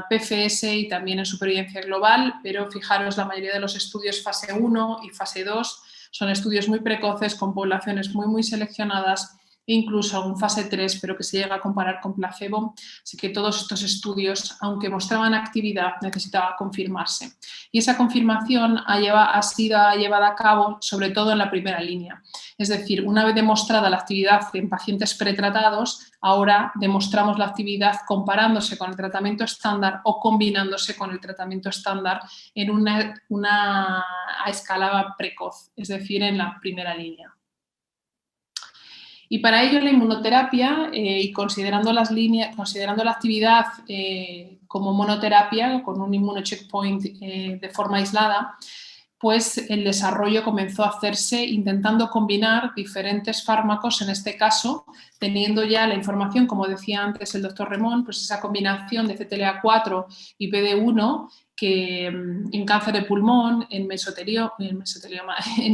PFS y también en supervivencia global, pero fijaros, la mayoría de los estudios fase 1 y fase 2 son estudios muy precoces con poblaciones muy seleccionadas, incluso algún fase 3, pero que se llega a comparar con placebo. Así que todos estos estudios, aunque mostraban actividad, necesitaba confirmarse. Y esa confirmación ha sido llevada a cabo sobre todo en la primera línea. Es decir, una vez demostrada la actividad en pacientes pretratados, ahora demostramos la actividad comparándose con el tratamiento estándar o combinándose con el tratamiento estándar en una escala precoz, es decir, en la primera línea. Y para ello la inmunoterapia, y considerando la actividad como monoterapia, con un inmunocheckpoint de forma aislada, pues el desarrollo comenzó a hacerse intentando combinar diferentes fármacos, en este caso, teniendo ya la información, como decía antes el doctor Remón, pues esa combinación de CTLA4 y PD1 que en cáncer de pulmón, en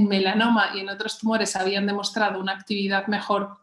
melanoma y en otros tumores habían demostrado una actividad mejor,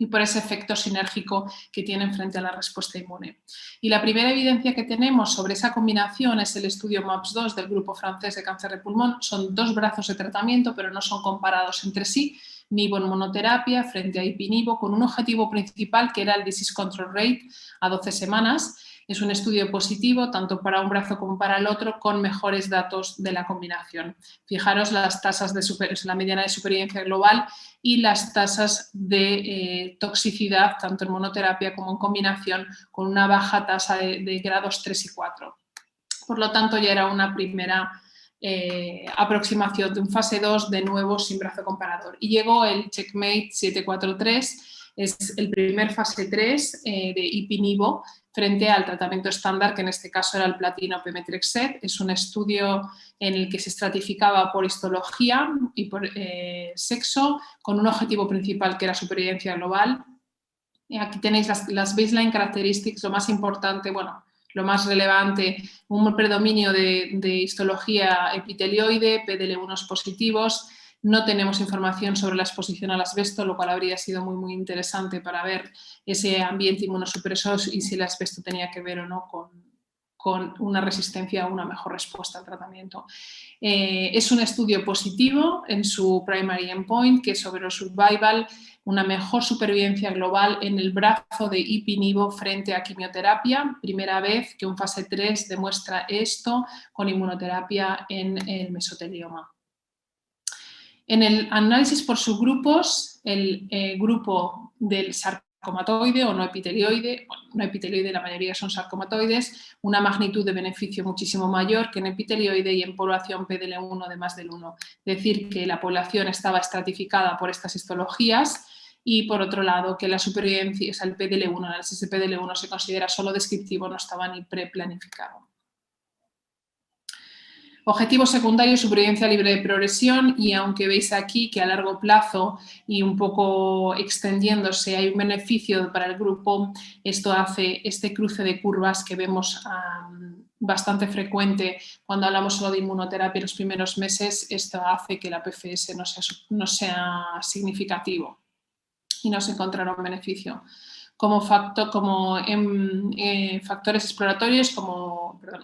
y por ese efecto sinérgico que tienen frente a la respuesta inmune. Y la primera evidencia que tenemos sobre esa combinación es el estudio MAPS-2 del grupo francés de cáncer de pulmón. Son 2 brazos de tratamiento, pero no son comparados entre sí. Nivo en monoterapia frente a Ipi-Nivo, con un objetivo principal que era el disease control rate a 12 semanas. Es un estudio positivo tanto para un brazo como para el otro, con mejores datos de la combinación. Fijaros las tasas de la mediana de supervivencia global y las tasas de toxicidad, tanto en monoterapia como en combinación, con una baja tasa de grados 3 y 4. Por lo tanto, ya era una primera aproximación de un fase 2, de nuevo sin brazo comparador. Y llegó el Checkmate 743, es el primer fase 3 de Ipi-Nivo frente al tratamiento estándar, que en este caso era el platino pemetrexed. Es un estudio en el que se estratificaba por histología y por sexo, con un objetivo principal que era supervivencia global. Y aquí tenéis las baseline characteristics, lo más importante, bueno, lo más relevante, un predominio de histología epitelioide, PDL1 positivos. No tenemos información sobre la exposición al asbesto, lo cual habría sido muy interesante para ver ese ambiente inmunosupresor y si el asbesto tenía que ver o no con una resistencia o una mejor respuesta al tratamiento. Es un estudio positivo en su primary endpoint, que es sobre survival, una mejor supervivencia global en el brazo de Ipi-Nivo frente a quimioterapia. Primera vez que un fase 3 demuestra esto con inmunoterapia en el mesotelioma. En el análisis por subgrupos, el grupo del sarcomatoide o no epitelioide, no epitelioide, la mayoría son sarcomatoides, una magnitud de beneficio muchísimo mayor que en epitelioide y en población PDL1 de más del 1. Es decir, que la población estaba estratificada por estas histologías y, por otro lado, que la supervivencia, o sea, el PDL1, el análisis de PDL1 se considera solo descriptivo, no estaba ni preplanificado. Objetivo secundario, supervivencia libre de progresión, y aunque veis aquí que a largo plazo y un poco extendiéndose hay un beneficio para el grupo, esto hace este cruce de curvas que vemos bastante frecuente cuando hablamos solo de inmunoterapia en los primeros meses. Esto hace que la PFS no sea significativo y no se encontrará un beneficio. Como factores exploratorios,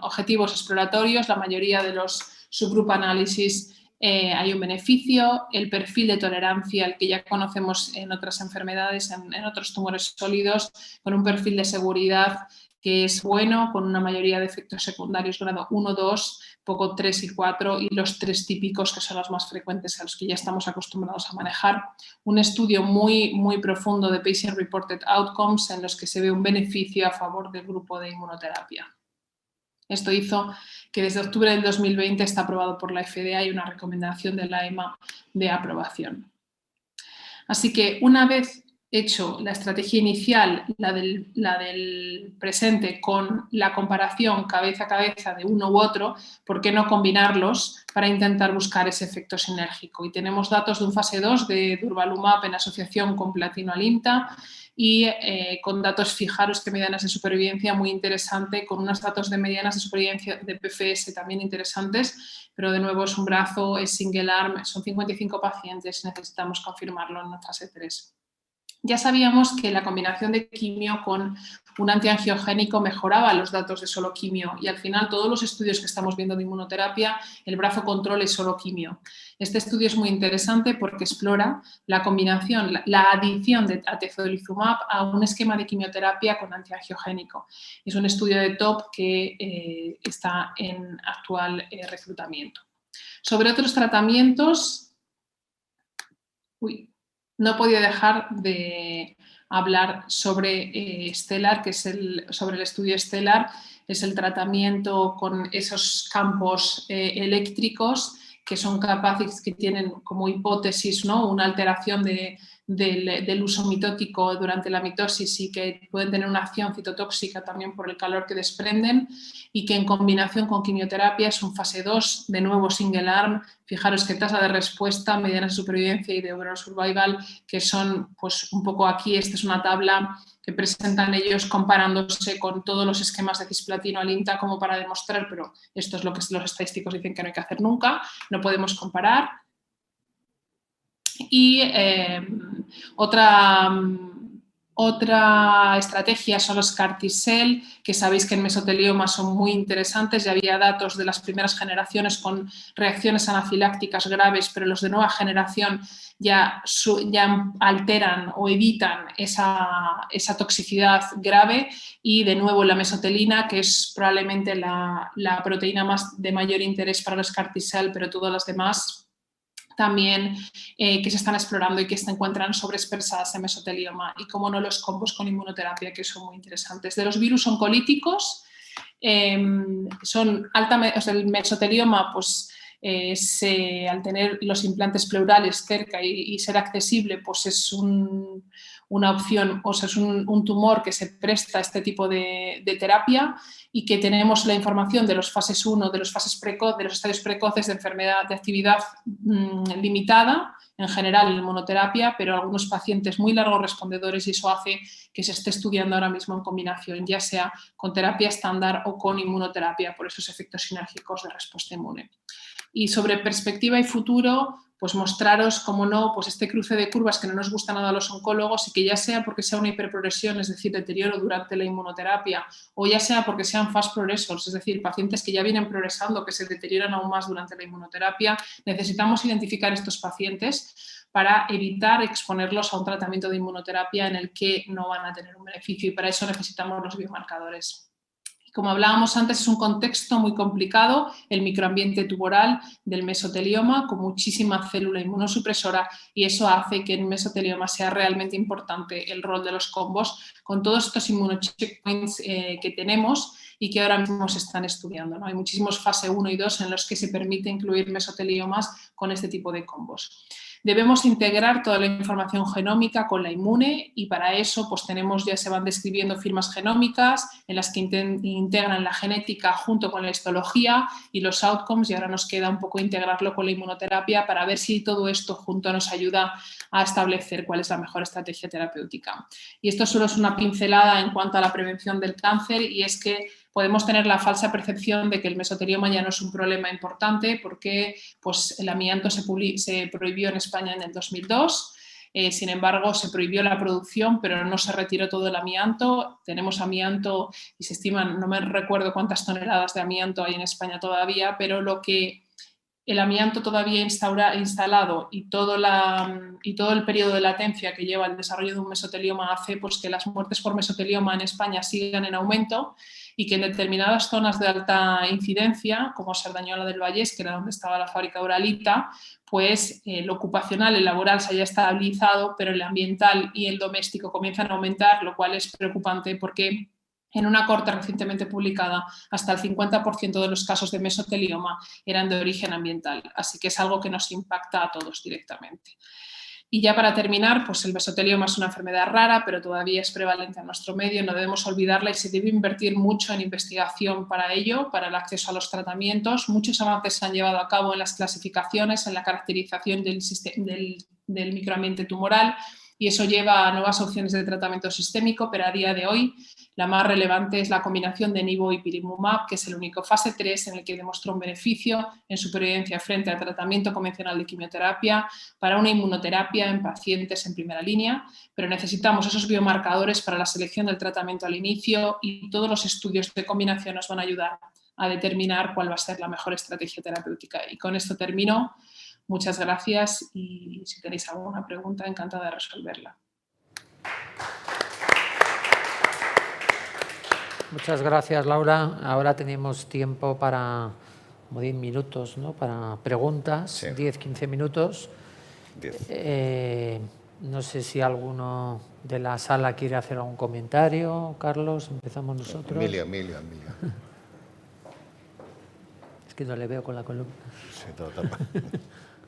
objetivos exploratorios, la mayoría de los subgroup análisis hay un beneficio. El perfil de tolerancia, el que ya conocemos en otras enfermedades, en otros tumores sólidos, con un perfil de seguridad que es bueno, con una mayoría de efectos secundarios grado 1, 2, poco 3 y 4, y los 3 típicos, que son los más frecuentes, a los que ya estamos acostumbrados a manejar. Un estudio muy profundo de Patient Reported Outcomes, en los que se ve un beneficio a favor del grupo de inmunoterapia. Esto hizo que desde octubre del 2020 está aprobado por la FDA y una recomendación de la EMA de aprobación. Así que una vez hecho la estrategia inicial, la del presente, con la comparación cabeza a cabeza de uno u otro, ¿por qué no combinarlos para intentar buscar ese efecto sinérgico? Y tenemos datos de un fase 2 de durvalumab en asociación con platinoalimta y con datos, fijaros que medianas de supervivencia muy interesante, con unos datos de medianas de supervivencia de PFS también interesantes, pero de nuevo es un brazo, es single arm, son 55 pacientes, necesitamos confirmarlo en fase 3. Ya sabíamos que la combinación de quimio con un antiangiogénico mejoraba los datos de solo quimio y al final todos los estudios que estamos viendo de inmunoterapia, el brazo control es solo quimio. Este estudio es muy interesante porque explora la combinación, la adición de atezolizumab a un esquema de quimioterapia con antiangiogénico. Es un estudio de TOP que está en actual reclutamiento. Sobre otros tratamientos, no podía dejar de hablar sobre Stellar, que es sobre el estudio Stellar, es el tratamiento con esos campos eléctricos que son capaces, que tienen como hipótesis, ¿no?, una alteración del uso mitótico durante la mitosis y que pueden tener una acción citotóxica también por el calor que desprenden y que en combinación con quimioterapia es un fase 2, de nuevo single arm. Fijaros que tasa de respuesta, medianas de supervivencia y de overall survival, que son pues un poco aquí, esta es una tabla que presentan ellos comparándose con todos los esquemas de cisplatino alimta como para demostrar, pero esto es lo que los estadísticos dicen que no hay que hacer nunca, no podemos comparar. Y otra estrategia son los CAR T-cell, que sabéis que en mesotelioma son muy interesantes. Ya había datos de las primeras generaciones con reacciones anafilácticas graves, pero los de nueva generación ya alteran o evitan esa toxicidad grave. Y de nuevo la mesotelina, que es probablemente la proteína de mayor interés para los CAR T-cell, pero todas las demás también que se están explorando y que se encuentran sobreexpresadas en mesotelioma, y como no los combos con inmunoterapia, que son muy interesantes. De los virus oncolíticos, son altamente, o sea, el mesotelioma, pues al tener los implantes pleurales cerca y ser accesible, pues es una opción, o sea, es un tumor que se presta a este tipo de terapia, y que tenemos la información de los fases 1, de los estadios precoces de enfermedad de actividad limitada, en general en inmunoterapia, pero algunos pacientes muy largos respondedores, y eso hace que se esté estudiando ahora mismo en combinación, ya sea con terapia estándar o con inmunoterapia, por esos efectos sinérgicos de respuesta inmune. Y sobre perspectiva y futuro, pues mostraros, como no, pues este cruce de curvas que no nos gusta nada a los oncólogos, y que ya sea porque sea una hiperprogresión, es decir, deterioro durante la inmunoterapia, o ya sea porque sean fast progressors, es decir, pacientes que ya vienen progresando, que se deterioran aún más durante la inmunoterapia, necesitamos identificar estos pacientes para evitar exponerlos a un tratamiento de inmunoterapia en el que no van a tener un beneficio, y para eso necesitamos los biomarcadores. Como hablábamos antes, es un contexto muy complicado, el microambiente tumoral del mesotelioma, con muchísima célula inmunosupresora, y eso hace que en mesotelioma sea realmente importante el rol de los combos con todos estos inmunocheckpoints que tenemos y que ahora mismo se están estudiando, ¿no? Hay muchísimos fase 1 y 2 en los que se permite incluir mesoteliomas con este tipo de combos. Debemos integrar toda la información genómica con la inmune, y para eso pues ya se van describiendo firmas genómicas en las que integran la genética junto con la histología y los outcomes, y ahora nos queda un poco integrarlo con la inmunoterapia para ver si todo esto junto nos ayuda a establecer cuál es la mejor estrategia terapéutica. Y esto solo es una pincelada en cuanto a la prevención del cáncer, y es que podemos tener la falsa percepción de que el mesotelioma ya no es un problema importante porque pues, el amianto se prohibió en España en el 2002, sin embargo se prohibió la producción pero no se retiró todo el amianto. Tenemos amianto y se estiman, no me recuerdo cuántas toneladas de amianto hay en España todavía, pero el amianto todavía instalado y todo el periodo de latencia que lleva el desarrollo de un mesotelioma hace pues, que las muertes por mesotelioma en España sigan en aumento, y que en determinadas zonas de alta incidencia, como Cerdañola del Vallés, que era donde estaba la fábrica de Uralita, pues lo ocupacional, el laboral se haya estabilizado, pero el ambiental y el doméstico comienzan a aumentar, lo cual es preocupante porque en una corte recientemente publicada, hasta el 50% de los casos de mesotelioma eran de origen ambiental, así que es algo que nos impacta a todos directamente. Y ya para terminar, pues el mesotelioma es una enfermedad rara, pero todavía es prevalente en nuestro medio, no debemos olvidarla y se debe invertir mucho en investigación para ello, para el acceso a los tratamientos. Muchos avances se han llevado a cabo en las clasificaciones, en la caracterización del microambiente tumoral, y eso lleva a nuevas opciones de tratamiento sistémico, pero a día de hoy la más relevante es la combinación de nivo y ipilimumab, que es el único fase 3 en el que demostró un beneficio en supervivencia frente al tratamiento convencional de quimioterapia para una inmunoterapia en pacientes en primera línea, pero necesitamos esos biomarcadores para la selección del tratamiento al inicio y todos los estudios de combinación nos van a ayudar a determinar cuál va a ser la mejor estrategia terapéutica. Y con esto termino. Muchas gracias y si tenéis alguna pregunta, encantada de resolverla. Muchas gracias, Laura. Ahora tenemos tiempo para como 10 minutos, ¿no? Para preguntas, sí. 10-15 minutos. 10. No sé si alguno de la sala quiere hacer algún comentario. Carlos, empezamos nosotros. Emilio. Es que no le veo con la columna. Sí, todo tapa.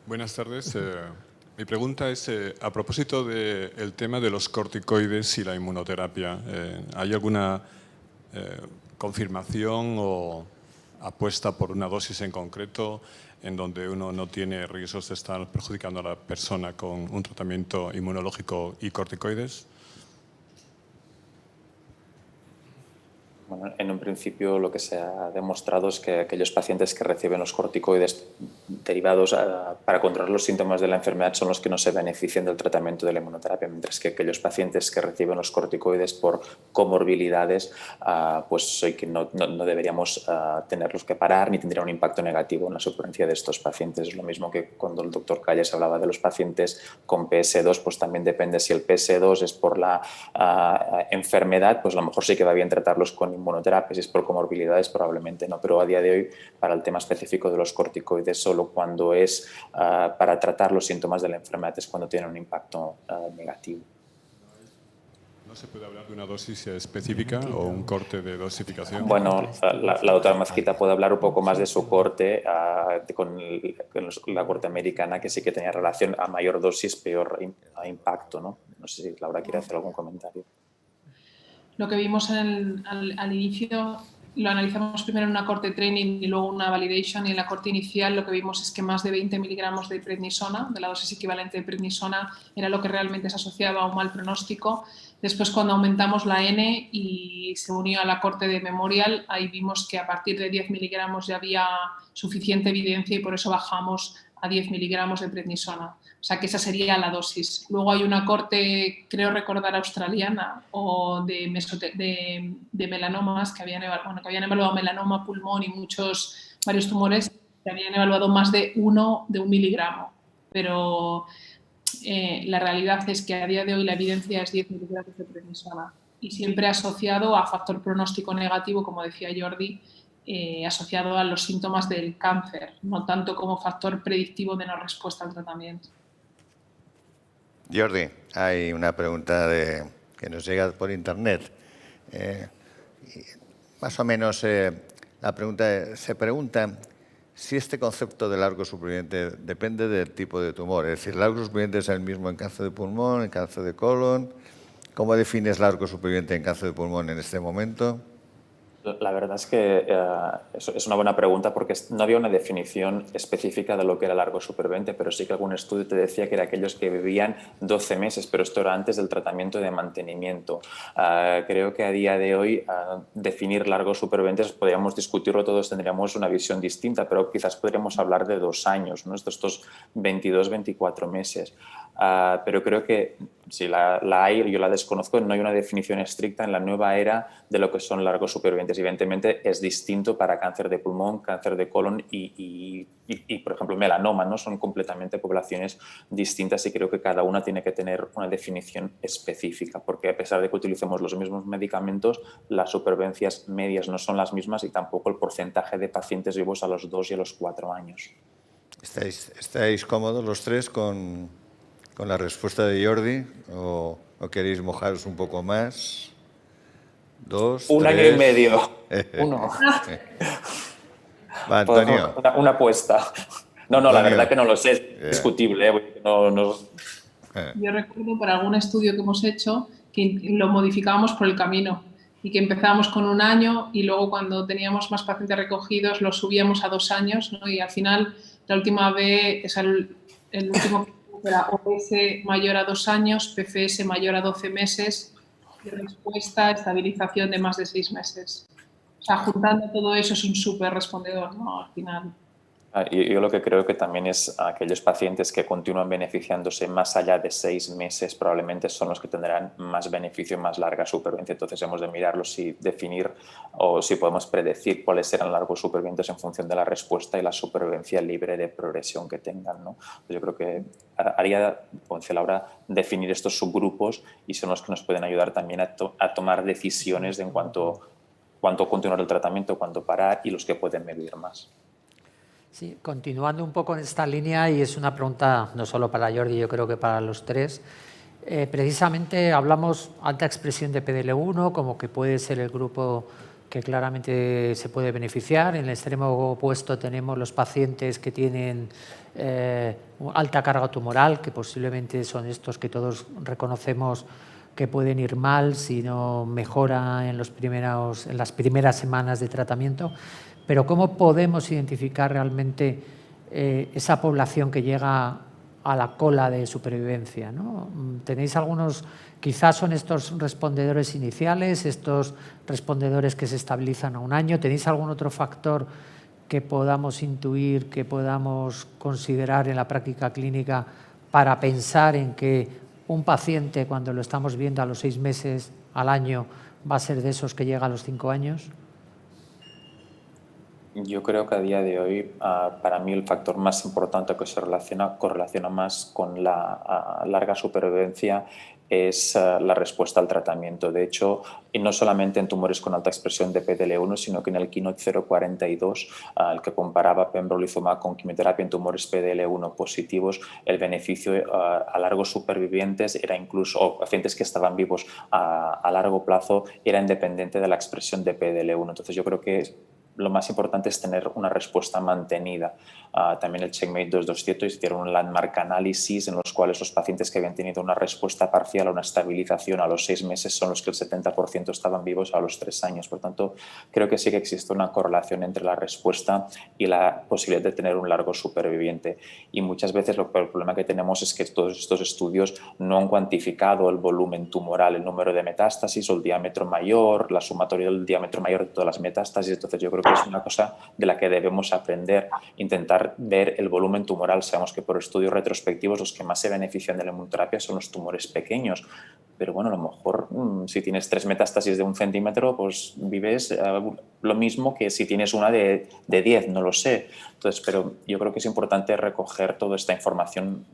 Buenas tardes. Mi pregunta es a propósito del tema de los corticoides y la inmunoterapia. ¿Hay alguna confirmación o apuesta por una dosis en concreto en donde uno no tiene riesgos de estar perjudicando a la persona con un tratamiento inmunológico y corticoides? Bueno, en un principio lo que se ha demostrado es que aquellos pacientes que reciben los corticoides derivados para controlar los síntomas de la enfermedad son los que no se benefician del tratamiento de la inmunoterapia, mientras que aquellos pacientes que reciben los corticoides por comorbilidades, pues que no deberíamos tenerlos que parar ni tendría un impacto negativo en la supervivencia de estos pacientes. Es lo mismo que cuando el doctor Calles hablaba de los pacientes con PS2, pues también depende si el PS2 es por la enfermedad, pues a lo mejor sí que va bien tratarlos con inmunoterapia, si es por comorbilidades probablemente no, pero a día de hoy para el tema específico de los corticoides solo cuando es para tratar los síntomas de la enfermedad es cuando tiene un impacto negativo. ¿No se puede hablar de una dosis específica o un corte de dosificación? Bueno, la doctora Mazquita puede hablar un poco más de su corte con la corte americana, que sí que tenía relación a mayor dosis, peor impacto, ¿no? No sé si Laura quiere hacer algún comentario. Lo que vimos al inicio lo analizamos primero en una corte training y luego una validation, y en la corte inicial lo que vimos es que más de 20 miligramos de prednisona, de la dosis equivalente de prednisona, era lo que realmente se asociaba a un mal pronóstico. Después, cuando aumentamos la N y se unió a la corte de Memorial, ahí vimos que a partir de 10 miligramos ya había suficiente evidencia y por eso bajamos a 10 miligramos de prednisona. O sea que esa sería la dosis. Luego hay una corte, creo recordar, australiana o de melanomas que habían evaluado melanoma, pulmón y varios tumores que habían evaluado más de un miligramo. Pero la realidad es que a día de hoy la evidencia es 10 miligramos de prednisona y siempre asociado a factor pronóstico negativo, como decía Jordi, asociado a los síntomas del cáncer, no tanto como factor predictivo de no respuesta al tratamiento. Jordi, hay una pregunta que nos llega por internet. Más o menos la pregunta se pregunta si este concepto de largo superviviente depende del tipo de tumor. Es decir, ¿largo superviviente es el mismo en cáncer de pulmón, en cáncer de colon? ¿Cómo defines largo superviviente en cáncer de pulmón en este momento? La verdad es que es una buena pregunta porque no había una definición específica de lo que era largo superviviente, pero sí que algún estudio te decía que eran aquellos que vivían 12 meses, pero esto era antes del tratamiento de mantenimiento. Creo que a día de hoy definir largo supervivientes podríamos discutirlo todos, tendríamos una visión distinta, pero quizás podríamos hablar de 2 años, ¿no? Estos 22-24 meses. Pero creo que si la hay, yo la desconozco, no hay una definición estricta en la nueva era de lo que son largos supervivientes. Evidentemente es distinto para cáncer de pulmón, cáncer de colon y por ejemplo, melanoma, ¿no? Son completamente poblaciones distintas y creo que cada una tiene que tener una definición específica, porque a pesar de que utilicemos los mismos medicamentos, las supervivencias medias no son las mismas y tampoco el porcentaje de pacientes vivos a los 2 y a los 4 años. ¿Estáis cómodos los tres con la respuesta de Jordi o queréis mojaros un poco más? 2, 1 año y medio. 1. Va, Antonio. Una apuesta. No, la verdad que no lo sé. Es discutible. Yo recuerdo por algún estudio que hemos hecho que lo modificábamos por el camino y que empezábamos con 1 año y luego cuando teníamos más pacientes recogidos lo subíamos a 2 años, ¿no? Y al final la última vez, o sea, el último era OS mayor a 2 años, PFS mayor a 12 meses y respuesta, estabilización de más de 6 meses. O sea, juntando todo eso es un súper respondedor, ¿no? Al final. Yo lo que creo que también es aquellos pacientes que continúan beneficiándose más allá de 6 meses probablemente son los que tendrán más beneficio, más larga supervivencia. Entonces hemos de mirarlos y definir o si podemos predecir cuáles serán largos supervivientes en función de la respuesta y la supervivencia libre de progresión que tengan, ¿no? Yo creo que haría, como decía Laura, definir estos subgrupos y son los que nos pueden ayudar también a tomar decisiones de en cuanto continuar el tratamiento, cuándo parar y los que pueden medir más. Sí, continuando un poco en esta línea, y es una pregunta no solo para Jordi, yo creo que para los tres, precisamente hablamos alta expresión de PDL1 como que puede ser el grupo que claramente se puede beneficiar. En el extremo opuesto tenemos los pacientes que tienen alta carga tumoral, que posiblemente son estos que todos reconocemos que pueden ir mal si no mejora en las primeras semanas de tratamiento. Pero ¿cómo podemos identificar realmente esa población que llega a la cola de supervivencia, ¿no? ¿Tenéis algunos, quizás son estos respondedores iniciales, estos respondedores que se estabilizan a 1 año? ¿Tenéis algún otro factor que podamos intuir, que podamos considerar en la práctica clínica para pensar en que un paciente, cuando lo estamos viendo a los 6 meses, al año, va a ser de esos que llega a los 5 años? Yo creo que a día de hoy, para mí, el factor más importante que se correlaciona más con la larga supervivencia es la respuesta al tratamiento. De hecho, y no solamente en tumores con alta expresión de PDL1, sino que en el Keynote 042, el que comparaba pembrolizumab con quimioterapia en tumores PDL1 positivos, el beneficio a largos supervivientes era incluso, o pacientes que estaban vivos a largo plazo, era independiente de la expresión de PDL1. Entonces, yo creo que lo más importante es tener una respuesta mantenida. También el Checkmate 227 hicieron un landmark análisis en los cuales los pacientes que habían tenido una respuesta parcial o una estabilización a los 6 meses son los que el 70% estaban vivos a los 3 años. Por tanto, creo que sí que existe una correlación entre la respuesta y la posibilidad de tener un largo superviviente. Y muchas veces el problema que tenemos es que todos estos estudios no han cuantificado el volumen tumoral, el número de metástasis o el diámetro mayor, la sumatoria del diámetro mayor de todas las metástasis. Entonces, yo creo que es una cosa de la que debemos aprender, intentar ver el volumen tumoral. Sabemos que por estudios retrospectivos los que más se benefician de la inmunoterapia son los tumores pequeños, pero bueno, a lo mejor si tienes 3 metástasis de 1 centímetro, pues vives lo mismo que si tienes una de 10, no lo sé. Entonces, pero yo creo que es importante recoger toda esta información,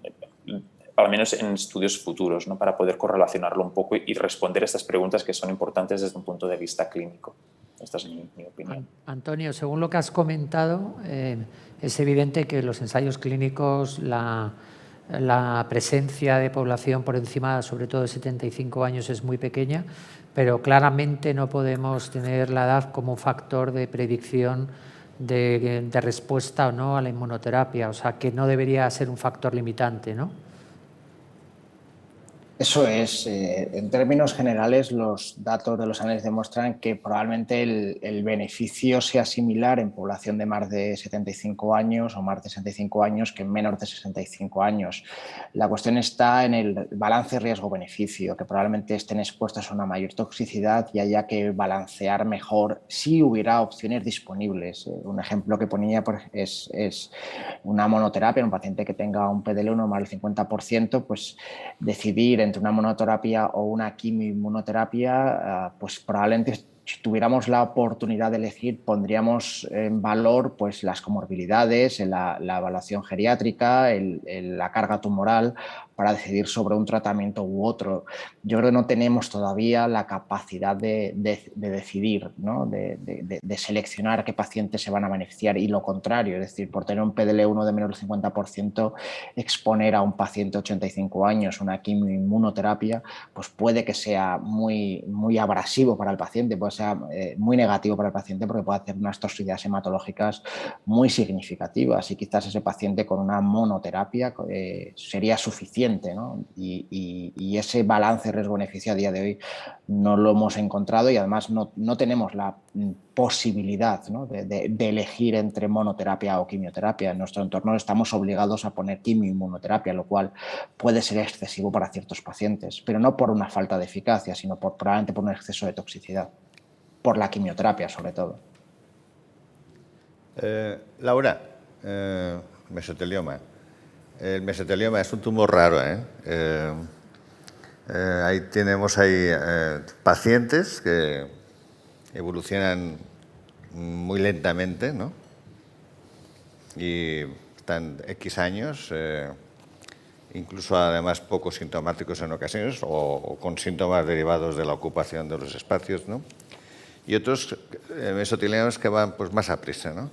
al menos en estudios futuros, ¿no? Para poder correlacionarlo un poco y responder a estas preguntas que son importantes desde un punto de vista clínico. Esta es mi opinión. Antonio, según lo que has comentado, es evidente que los ensayos clínicos, la presencia de población por encima, sobre todo de 75 años, es muy pequeña, pero claramente no podemos tener la edad como factor de predicción de respuesta o no a la inmunoterapia, o sea, que no debería ser un factor limitante, ¿no? Eso es. En términos generales, los datos de los análisis demuestran que probablemente el beneficio sea similar en población de más de 75 años o más de 65 años que en menos de 65 años. La cuestión está en el balance riesgo-beneficio, que probablemente estén expuestos a una mayor toxicidad y haya que balancear mejor si hubiera opciones disponibles. Un ejemplo que ponía es una monoterapia en un paciente que tenga un PDL1 más del 50%, pues decidir entre una monoterapia o una quimioinmunoterapia, pues probablemente si tuviéramos la oportunidad de elegir pondríamos en valor pues, las comorbilidades, la evaluación geriátrica, la carga tumoral para decidir sobre un tratamiento u otro. Yo creo que no tenemos todavía la capacidad de decidir, ¿no? de seleccionar qué pacientes se van a beneficiar y lo contrario, es decir, por tener un PDL1 de menos del 50%, exponer a un paciente de 85 años una quimioinmunoterapia, pues puede que sea muy, muy abrasivo para el paciente, puede sea muy negativo para el paciente porque puede hacer unas toxicidades hematológicas muy significativas y quizás ese paciente con una monoterapia sería suficiente, ¿no? Y ese balance riesgo-beneficio a día de hoy no lo hemos encontrado y además no tenemos la posibilidad, ¿no?, de elegir entre monoterapia o quimioterapia. En nuestro entorno estamos obligados a poner quimio y inmunoterapia, lo cual puede ser excesivo para ciertos pacientes, pero no por una falta de eficacia, sino probablemente por un exceso de toxicidad, por la quimioterapia sobre todo. Laura, mesotelioma. El mesotelioma es un tumor raro, ahí tenemos pacientes que evolucionan muy lentamente, ¿no? Y están X años, incluso además poco sintomáticos en ocasiones o con síntomas derivados de la ocupación de los espacios, ¿no? Y otros mesotelianos que van pues más a prisa, ¿no?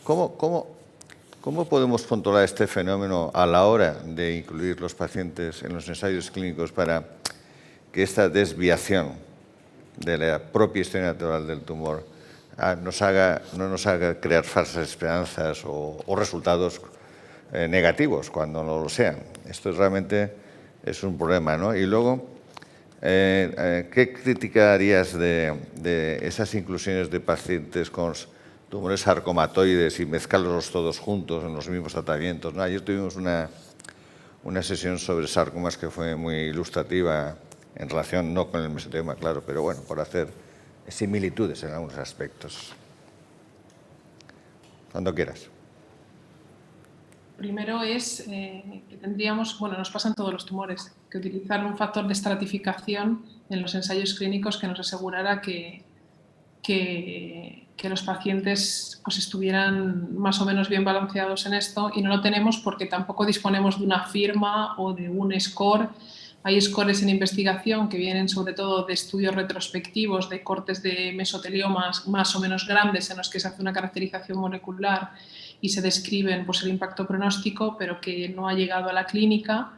¿Cómo podemos controlar este fenómeno a la hora de incluir los pacientes en los ensayos clínicos para que esta desviación de la propia historia natural del tumor no nos haga crear falsas esperanzas o resultados negativos cuando no lo sean? Esto realmente es un problema, ¿no? Y luego, ¿qué crítica harías de esas inclusiones de pacientes con tumores sarcomatoides y mezclarlos todos juntos en los mismos tratamientos, ¿no? Ayer tuvimos una sesión sobre sarcomas que fue muy ilustrativa en relación, no con el mesotelioma, claro, pero bueno, por hacer similitudes en algunos aspectos. Cuando quieras. Primero es que tendríamos, bueno, nos pasan todos los tumores, que utilizar un factor de estratificación en los ensayos clínicos que nos asegurara que los pacientes pues, estuvieran más o menos bien balanceados en esto, y no lo tenemos porque tampoco disponemos de una firma o de un score. Hay scores en investigación que vienen sobre todo de estudios retrospectivos de cortes de mesoteliomas más o menos grandes en los que se hace una caracterización molecular y se describen pues, el impacto pronóstico, pero que no ha llegado a la clínica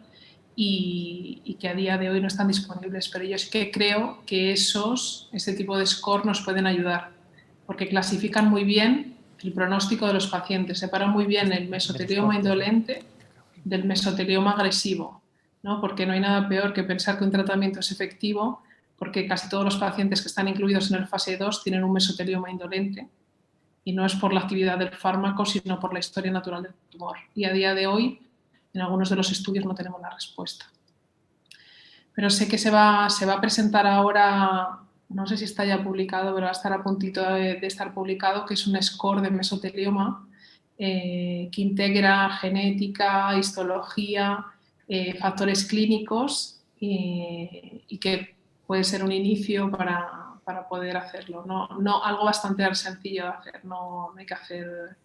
y que a día de hoy no están disponibles. Pero yo sí que creo que ese tipo de score nos pueden ayudar, porque clasifican muy bien el pronóstico de los pacientes, separan muy bien el mesotelioma indolente del mesotelioma agresivo, ¿no? Porque no hay nada peor que pensar que un tratamiento es efectivo, porque casi todos los pacientes que están incluidos en el fase 2 tienen un mesotelioma indolente, y no es por la actividad del fármaco, sino por la historia natural del tumor. Y a día de hoy, en algunos de los estudios no tenemos la respuesta. Pero sé que se va a presentar ahora, no sé si está ya publicado, pero va a estar a puntito de estar publicado, que es un score de mesotelioma que integra genética, histología, factores clínicos y que puede ser un inicio para poder hacerlo. No, algo bastante sencillo de hacer, no hay que hacer,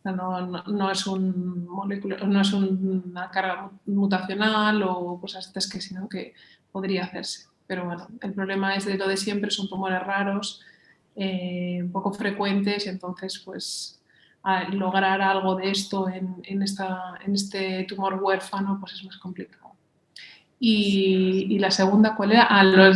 no es una carga mutacional o cosas estas sino que podría hacerse. Pero bueno, el problema es de lo de siempre, son tumores raros, poco frecuentes, y entonces pues lograr algo de esto en este tumor huérfano pues es más complicado. Y la segunda, ¿cuál era?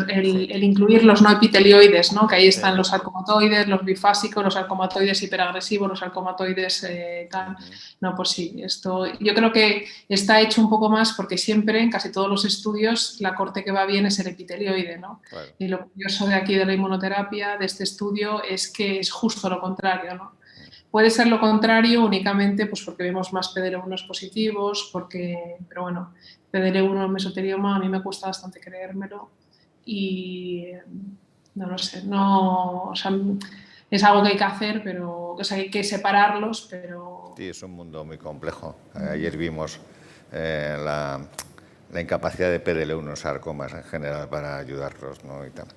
El incluir los no epitelioides, ¿no? Que ahí están los sarcomatoides, los bifásicos, los sarcomatoides hiperagresivos, los sarcomatoides tal. No, pues sí, esto yo creo que está hecho un poco más porque siempre, en casi todos los estudios, la corte que va bien es el epitelioide, ¿no? Claro. Y lo curioso de aquí de la inmunoterapia, de este estudio, es que es justo lo contrario, ¿no? Puede ser lo contrario únicamente pues porque vemos más PDL1 positivos, pero bueno, PDL1 mesotelioma a mí me cuesta bastante creérmelo y no lo sé, o sea, es algo que hay que hacer, pero o sea, hay que separarlos, pero... Sí, es un mundo muy complejo. Ayer vimos la incapacidad de PDL1 sarcomas en general para ayudarlos, ¿no? Y tal.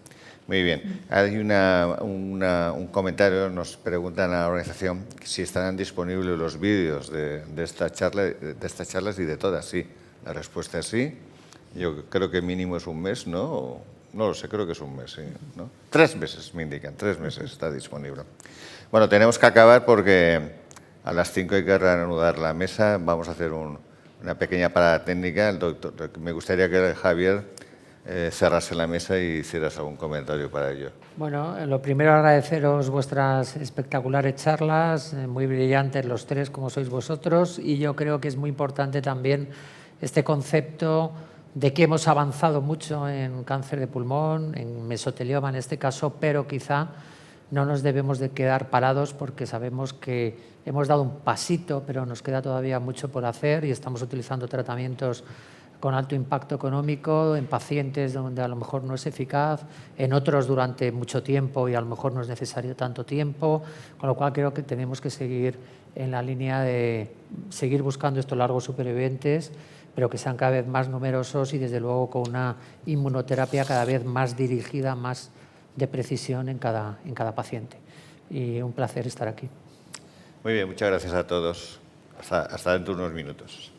Muy bien. Hay un comentario, nos preguntan a la organización si estarán disponibles los vídeos de estas charlas y de todas. Sí, la respuesta es sí. Yo creo que mínimo es un mes, ¿no? No lo sé, creo que es un mes, sí, ¿no? 3 meses, me indican, 3 meses está disponible. Bueno, tenemos que acabar porque a las 5 hay que reanudar la mesa. Vamos a hacer una pequeña parada técnica. Me gustaría que Javier cerrase la mesa y hicieras algún comentario para ello. Bueno, lo primero agradeceros vuestras espectaculares charlas, muy brillantes los tres como sois vosotros, y yo creo que es muy importante también este concepto de que hemos avanzado mucho en cáncer de pulmón, en mesotelioma en este caso, pero quizá no nos debemos de quedar parados porque sabemos que hemos dado un pasito, pero nos queda todavía mucho por hacer y estamos utilizando tratamientos con alto impacto económico en pacientes donde a lo mejor no es eficaz, en otros durante mucho tiempo y a lo mejor no es necesario tanto tiempo, con lo cual creo que tenemos que seguir en la línea de seguir buscando estos largos supervivientes, pero que sean cada vez más numerosos y desde luego con una inmunoterapia cada vez más dirigida, más de precisión en cada paciente. Y un placer estar aquí. Muy bien, muchas gracias a todos. Hasta dentro de unos minutos.